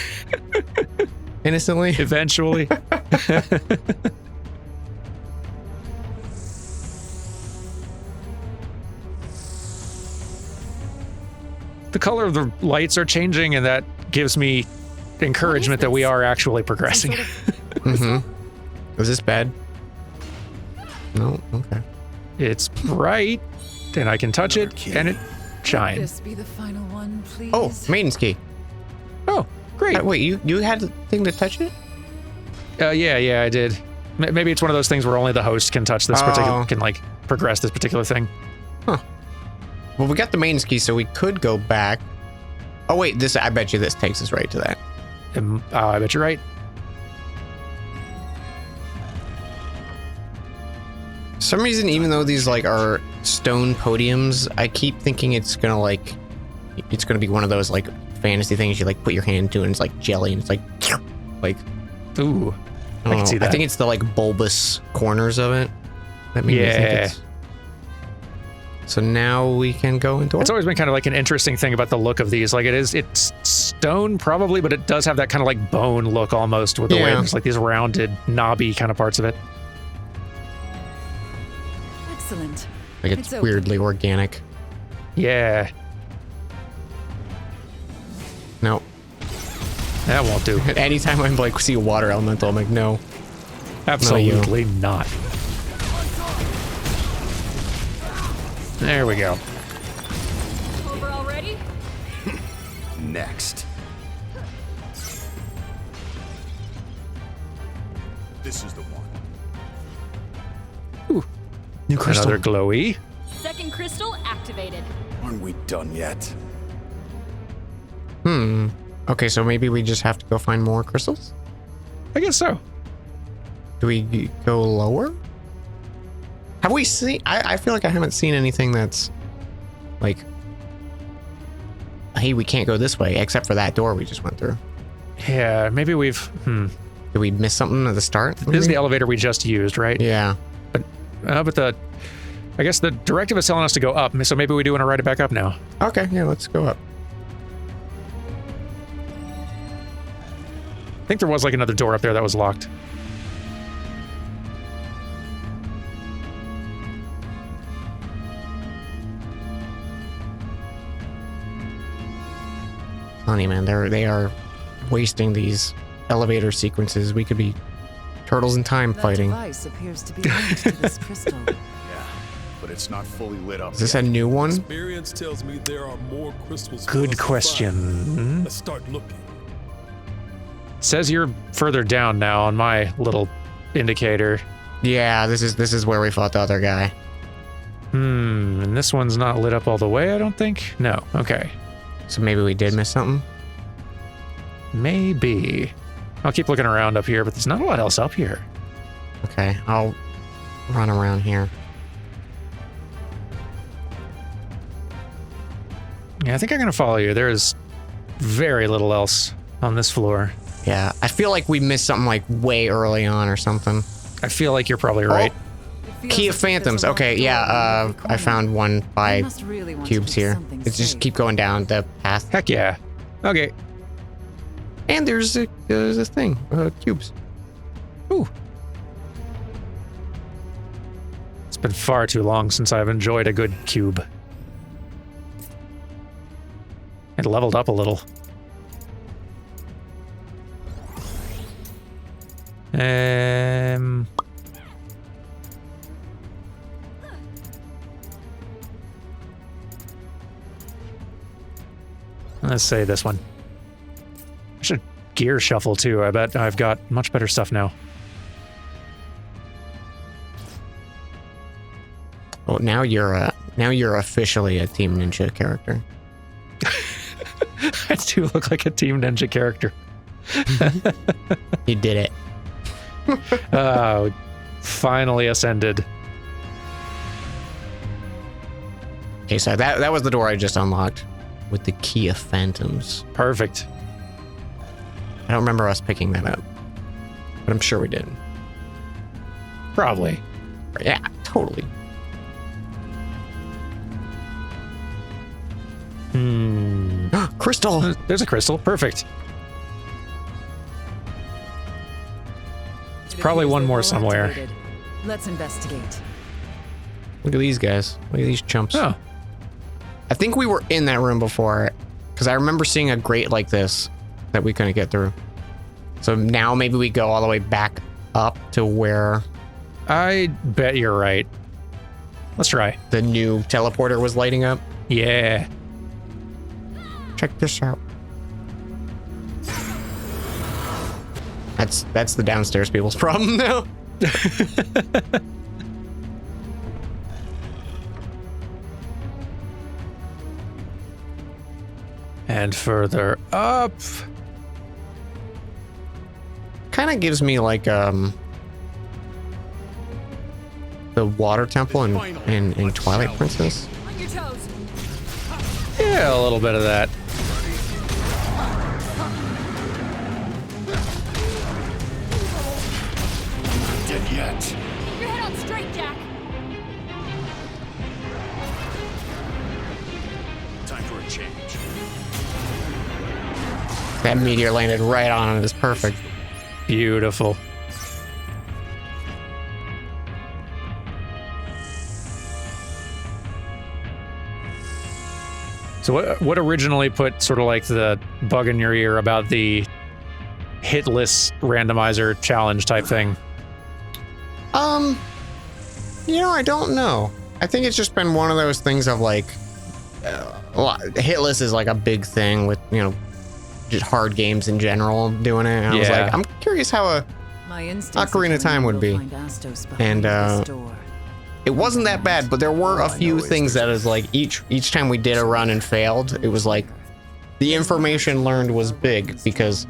[SPEAKER 2] Innocently?
[SPEAKER 1] Eventually. The color of the lights are changing, and that gives me encouragement that we are actually progressing.
[SPEAKER 2] Mm-hmm. Was this bad? No? Okay.
[SPEAKER 1] It's bright, and I can touch it, and it shines.
[SPEAKER 7] This be the final one, please.
[SPEAKER 2] Oh, Maiden's Key.
[SPEAKER 1] Oh, great.
[SPEAKER 2] Wait, you had the thing to touch it?
[SPEAKER 1] Yeah, I did. Maybe it's one of those things where only the host can touch this particular, can like progress this particular thing.
[SPEAKER 2] Huh. Well, we got the Maiden's Key, so we could go back. Oh wait, I bet you this takes us right to that.
[SPEAKER 1] I bet you're right.
[SPEAKER 2] For some reason, even though these like are stone podiums, I keep thinking it's gonna be one of those like fantasy things you like put your hand to and it's like jelly and it's like
[SPEAKER 1] Ooh, I can see that.
[SPEAKER 2] I think it's the like bulbous corners of it that made me think it's... So now we can go into it.
[SPEAKER 1] It's always been kind of like an interesting thing about the look of these. Like it's stone probably, but it does have that kind of like bone look almost with the way there's like these rounded, knobby kind of parts of it.
[SPEAKER 7] Excellent.
[SPEAKER 2] Like it's weirdly organic.
[SPEAKER 1] Yeah.
[SPEAKER 2] No.
[SPEAKER 1] That won't do.
[SPEAKER 2] Anytime I'm like see a water elemental, I'm like, no.
[SPEAKER 1] Absolutely not. There we go.
[SPEAKER 3] Over already?
[SPEAKER 4] Next. This is the one.
[SPEAKER 1] Ooh. New crystal. Another glowy.
[SPEAKER 3] Second crystal activated.
[SPEAKER 4] Aren't we done yet?
[SPEAKER 2] Okay, so maybe we just have to go find more crystals?
[SPEAKER 1] I guess so.
[SPEAKER 2] Do we go lower? Have we seen... I feel like I haven't seen anything that's like, hey, we can't go this way, except for that door we just went through.
[SPEAKER 1] Yeah, maybe we've...
[SPEAKER 2] Did we miss something at the start?
[SPEAKER 1] This is the elevator we just used, right?
[SPEAKER 2] Yeah.
[SPEAKER 1] But I guess the directive is telling us to go up, so maybe we do want to ride it back up now.
[SPEAKER 2] Okay, yeah, let's go up.
[SPEAKER 1] I think there was like another door up there that was locked.
[SPEAKER 2] Funny, man, they are wasting these elevator sequences. We could be turtles in time
[SPEAKER 7] That
[SPEAKER 2] fighting.
[SPEAKER 7] device appears to be linked to this crystal.
[SPEAKER 4] Yeah, but it's not fully lit up.
[SPEAKER 2] Is this a new one?
[SPEAKER 5] Experience tells me there are more crystals. for
[SPEAKER 1] Good
[SPEAKER 5] us to
[SPEAKER 1] question.
[SPEAKER 5] find. Let's start looking.
[SPEAKER 1] Says you're further down now on my little indicator.
[SPEAKER 2] Yeah, this is where we fought the other guy.
[SPEAKER 1] And this one's not lit up all the way, I don't think. No, okay.
[SPEAKER 2] So maybe we did miss something?
[SPEAKER 1] Maybe. I'll keep looking around up here, but there's not a lot else up here.
[SPEAKER 2] Okay, I'll run around here.
[SPEAKER 1] Yeah, I think I'm going to follow you. There is very little else on this floor.
[SPEAKER 2] Yeah, I feel like we missed something like way early on or something.
[SPEAKER 1] I feel like you're probably right.
[SPEAKER 2] Key of Phantoms. Okay, yeah, I found one by cubes here. It's just keep going down the path.
[SPEAKER 1] Heck yeah. Okay.
[SPEAKER 2] And there's a thing, cubes.
[SPEAKER 1] Ooh. It's been far too long since I've enjoyed a good cube. It leveled up a little. Let's say this one. I should gear shuffle too. I bet I've got much better stuff now.
[SPEAKER 2] Oh, now you're officially a Team Ninja character.
[SPEAKER 1] I do look like a Team Ninja character.
[SPEAKER 2] You did it.
[SPEAKER 1] Oh, finally ascended.
[SPEAKER 2] Okay, so that was the door I just unlocked with the Key of Phantoms.
[SPEAKER 1] Perfect.
[SPEAKER 2] I don't remember us picking that up, but I'm sure we did.
[SPEAKER 1] Probably.
[SPEAKER 2] Yeah, totally. Crystal!
[SPEAKER 1] There's a crystal. Perfect. There's probably one more somewhere.
[SPEAKER 7] Let's investigate.
[SPEAKER 2] Look at these guys. Look at these chumps.
[SPEAKER 1] Oh.
[SPEAKER 2] I think we were in that room before, because I remember seeing a grate like this that we couldn't get through. So now maybe we go all the way back up to where
[SPEAKER 1] I bet you're right. Let's try.
[SPEAKER 2] the new teleporter was lighting up.
[SPEAKER 1] Yeah.
[SPEAKER 2] Check this out. That's the downstairs people's problem now.
[SPEAKER 1] And further up.
[SPEAKER 2] Kind of gives me like the water temple in Twilight Princess.
[SPEAKER 3] On your toes.
[SPEAKER 1] Yeah, a little bit of that.
[SPEAKER 4] Dead yet.
[SPEAKER 3] Keep your head on straight, Jack.
[SPEAKER 4] Time for a change.
[SPEAKER 2] That meteor landed right on it. It's perfect.
[SPEAKER 1] Beautiful. So what originally put sort of like the bug in your ear about the hitless randomizer challenge type thing?
[SPEAKER 2] I don't know. I think it's just been one of those things of like, hitless is like a big thing with, just hard games in general doing it. And I was
[SPEAKER 1] Yeah.
[SPEAKER 2] like, I'm curious how
[SPEAKER 7] My instincts
[SPEAKER 2] Ocarina
[SPEAKER 7] are
[SPEAKER 2] of Time would
[SPEAKER 7] telling
[SPEAKER 2] be.
[SPEAKER 7] me we'll find Astos
[SPEAKER 2] And,
[SPEAKER 7] behind this door.
[SPEAKER 2] it wasn't that bad, but there were a few things that is like each time we did a run and failed, it was like the information learned was big, because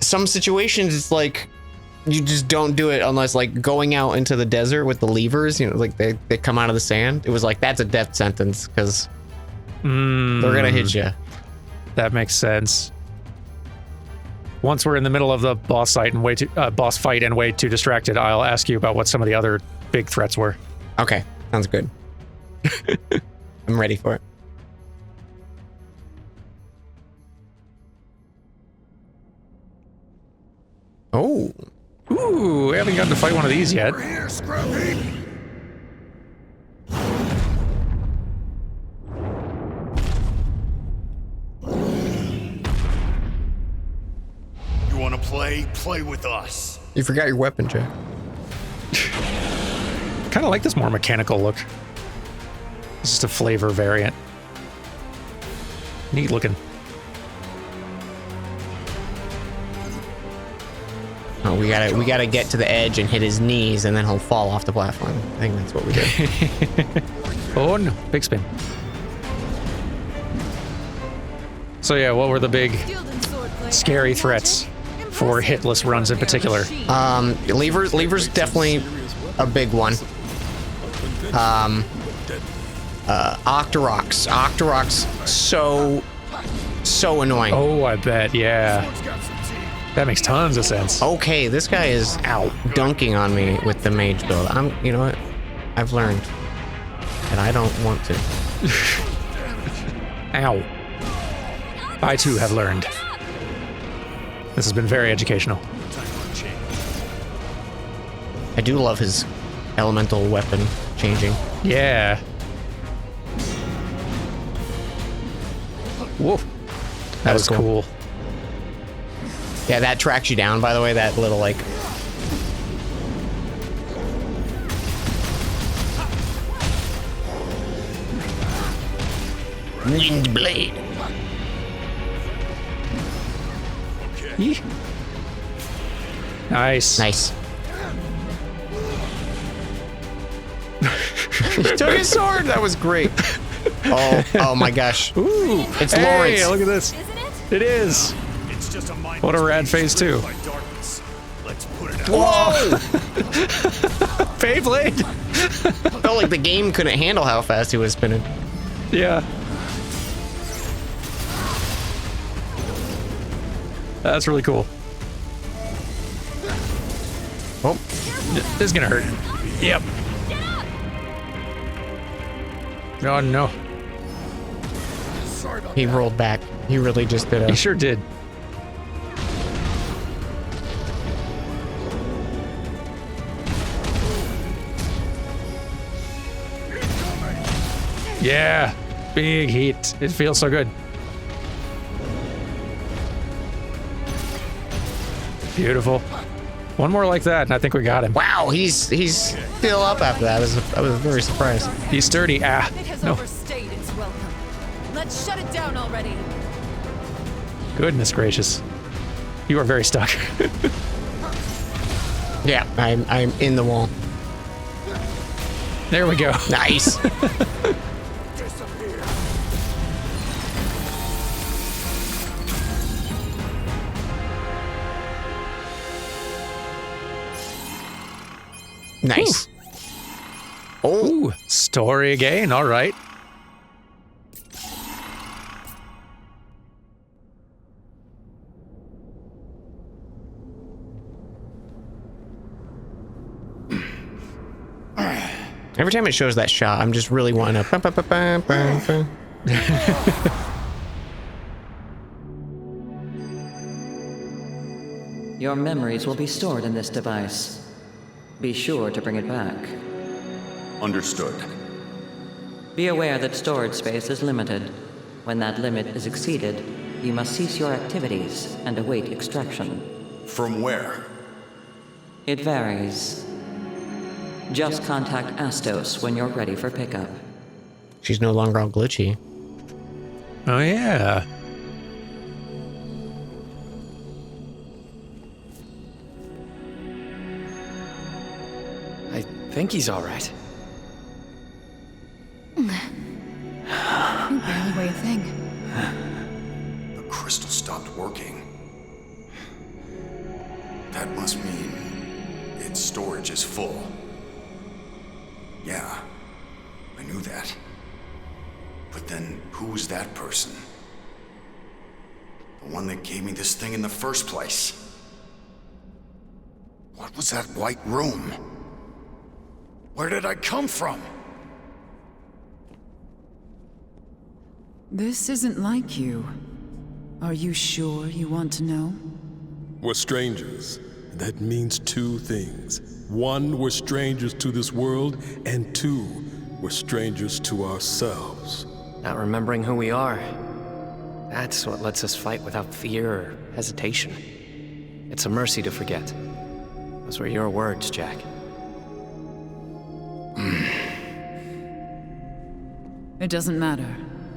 [SPEAKER 2] some situations it's like you just don't do it unless like going out into the desert with the levers, like they come out of the sand. It was like that's a death sentence because they're gonna hit you.
[SPEAKER 1] That makes sense. Once we're in the middle of the boss fight and way too distracted, I'll ask you about what some of the other big threats were.
[SPEAKER 2] Okay, sounds good. I'm ready for it. Oh,
[SPEAKER 1] Ooh, I haven't gotten to fight one of these yet.
[SPEAKER 4] Here, Scruffy. You want to play? Play with us.
[SPEAKER 2] you forgot your weapon, Jack.
[SPEAKER 1] Kind of like this more mechanical look. It's just a flavor variant. Neat looking.
[SPEAKER 2] Oh, we gotta get to the edge and hit his knees, and then he'll fall off the platform. I think that's what we do.
[SPEAKER 1] Oh no, big spin. So yeah, what were the big scary threats for hitless runs in particular?
[SPEAKER 2] Lever's definitely a big one. Octoroks. Octoroks, so annoying.
[SPEAKER 1] Oh, I bet, yeah.
[SPEAKER 4] One's got some teeth.
[SPEAKER 1] That makes tons of sense.
[SPEAKER 2] Okay, this guy is out dunking on me with the mage build. You know what? I've learned that I don't want to.
[SPEAKER 1] Ow. I too have learned. This has been very educational.
[SPEAKER 4] Time for a change.
[SPEAKER 2] I do love his elemental weapon changing.
[SPEAKER 1] Yeah. Whoa. That was cool.
[SPEAKER 2] Yeah, that tracks you down, by the way, that little, like... Wind blade.
[SPEAKER 1] Yee. Nice.
[SPEAKER 2] Nice. He took his sword. That was great. Oh my gosh.
[SPEAKER 1] Ooh.
[SPEAKER 2] It's
[SPEAKER 1] hey,
[SPEAKER 2] Lawrence.
[SPEAKER 1] Look at this.
[SPEAKER 3] Isn't it?
[SPEAKER 1] It is.
[SPEAKER 4] It's just a mind
[SPEAKER 1] What a rad phase two.
[SPEAKER 4] by darkness. Let's put it out.
[SPEAKER 2] Whoa!
[SPEAKER 1] Beyblade.
[SPEAKER 2] Felt like the game couldn't handle how fast he was spinning.
[SPEAKER 1] Yeah. That's really cool.
[SPEAKER 2] Oh,
[SPEAKER 1] This is gonna hurt. Yep. Oh no.
[SPEAKER 2] he rolled back. He really just did
[SPEAKER 1] He
[SPEAKER 2] a...
[SPEAKER 1] sure did. Yeah. Big heat. It feels so good. Beautiful. One more like that, and I think we got him.
[SPEAKER 2] Wow, he's still up after that. I was very surprised.
[SPEAKER 1] He's sturdy. Ah,
[SPEAKER 7] It has
[SPEAKER 1] no.
[SPEAKER 7] overstayed its welcome. Let's shut it down already.
[SPEAKER 1] Goodness gracious. You are very stuck.
[SPEAKER 2] Yeah, I'm in the wall.
[SPEAKER 1] There we go.
[SPEAKER 2] Nice. Nice. Oh,
[SPEAKER 1] Ooh, story again. All right.
[SPEAKER 2] every time it shows that shot, I'm just really wanting to.
[SPEAKER 8] Your memories will be stored in this device. Be sure to bring it back.
[SPEAKER 4] Understood.
[SPEAKER 8] Be aware that storage space is limited. When that limit is exceeded, you must cease your activities and await extraction.
[SPEAKER 4] From where?
[SPEAKER 8] It varies. Just contact Astos when you're ready for pickup.
[SPEAKER 2] She's no longer all glitchy.
[SPEAKER 1] Oh, yeah.
[SPEAKER 6] I think he's all right.
[SPEAKER 3] You barely weigh a thing.
[SPEAKER 4] The crystal stopped working. That must mean its storage is full. Yeah, I knew that. But then, who was that person? The one that gave me this thing in the first place? What was that white room? Where did I come from?
[SPEAKER 7] This isn't like you. Are you sure you want to know?
[SPEAKER 5] We're strangers. That means two things. One, we're strangers to this world, and two, we're strangers to ourselves.
[SPEAKER 6] Not remembering who we are. That's what lets us fight without fear or hesitation. It's a mercy to forget. Those were your words, Jack.
[SPEAKER 7] It doesn't matter.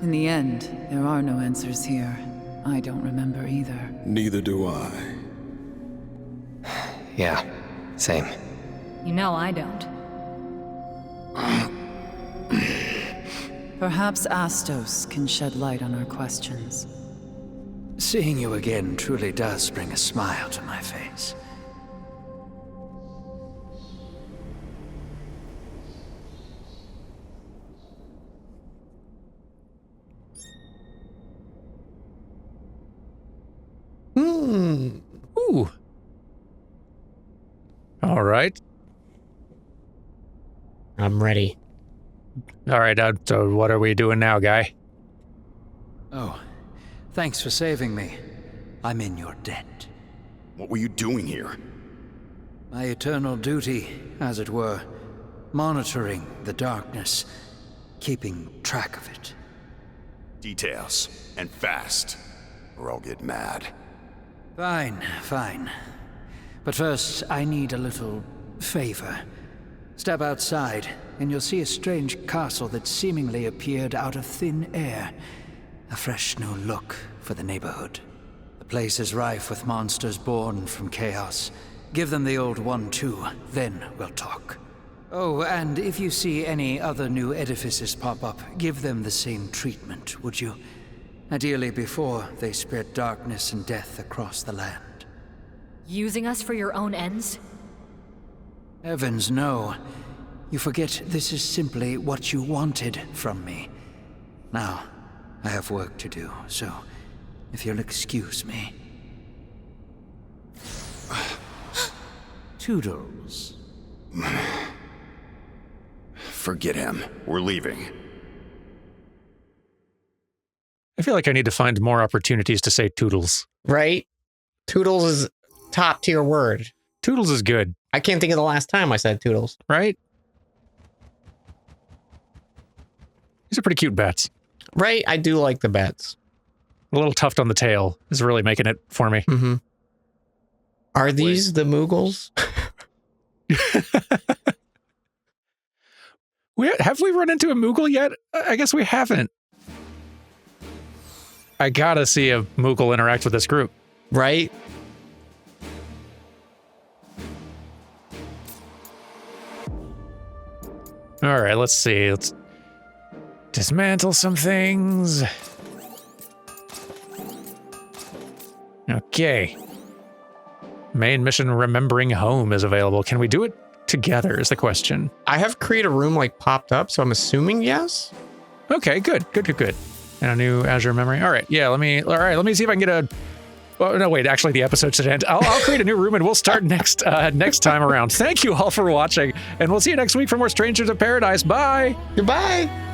[SPEAKER 7] In the end, there are no answers here. I don't remember either.
[SPEAKER 5] Neither do I.
[SPEAKER 6] Yeah, same.
[SPEAKER 3] You know I don't.
[SPEAKER 7] Perhaps Astos can shed light on our questions.
[SPEAKER 9] Seeing you again truly does bring a smile to my face.
[SPEAKER 1] Ooh. All right.
[SPEAKER 2] I'm ready.
[SPEAKER 1] All right. So what are we doing now, guy?
[SPEAKER 9] Oh, thanks for saving me. I'm in your debt.
[SPEAKER 4] What were you doing here?
[SPEAKER 9] My eternal duty, as it were, monitoring the darkness, keeping track of it.
[SPEAKER 4] Details, and fast, or I'll get mad.
[SPEAKER 9] Fine, fine. But first, I need a little favor. Step outside, and you'll see a strange castle that seemingly appeared out of thin air. A fresh new look for the neighborhood. The place is rife with monsters born from chaos. Give them the old one too, then we'll talk. Oh, and if you see any other new edifices pop up, give them the same treatment, would you? Ideally before they spread darkness and death across the land.
[SPEAKER 3] Using us for your own ends?
[SPEAKER 9] Heavens, no. You forget this is simply what you wanted from me. Now, I have work to do, so if you'll excuse me. Toodles.
[SPEAKER 4] Forget him. We're leaving.
[SPEAKER 1] I feel like I need to find more opportunities to say toodles.
[SPEAKER 2] Right? Toodles is top tier word.
[SPEAKER 1] Toodles is good.
[SPEAKER 2] I can't think of the last time I said toodles.
[SPEAKER 1] Right? These are pretty cute bats.
[SPEAKER 2] Right? I do like the bats.
[SPEAKER 1] A little tuft on the tail is really making it for me.
[SPEAKER 2] Mm-hmm. Are these the Moogles?
[SPEAKER 1] Have we run into a Moogle yet? I guess we haven't. I gotta see a Moogle interact with this group.
[SPEAKER 2] Right?
[SPEAKER 1] All right, let's see. Let's dismantle some things. Okay. Main mission Remembering Home is available. Can we do it together is the question.
[SPEAKER 2] I have create a room like popped up, so I'm assuming yes.
[SPEAKER 1] Okay, good. And a new Azure memory. All right, yeah, let me see if I can get a... Oh, no, wait, actually the episode should end. I'll create a new room and we'll start next time around. Thank you all for watching, and we'll see you next week for more Strangers of Paradise. Bye!
[SPEAKER 2] Goodbye!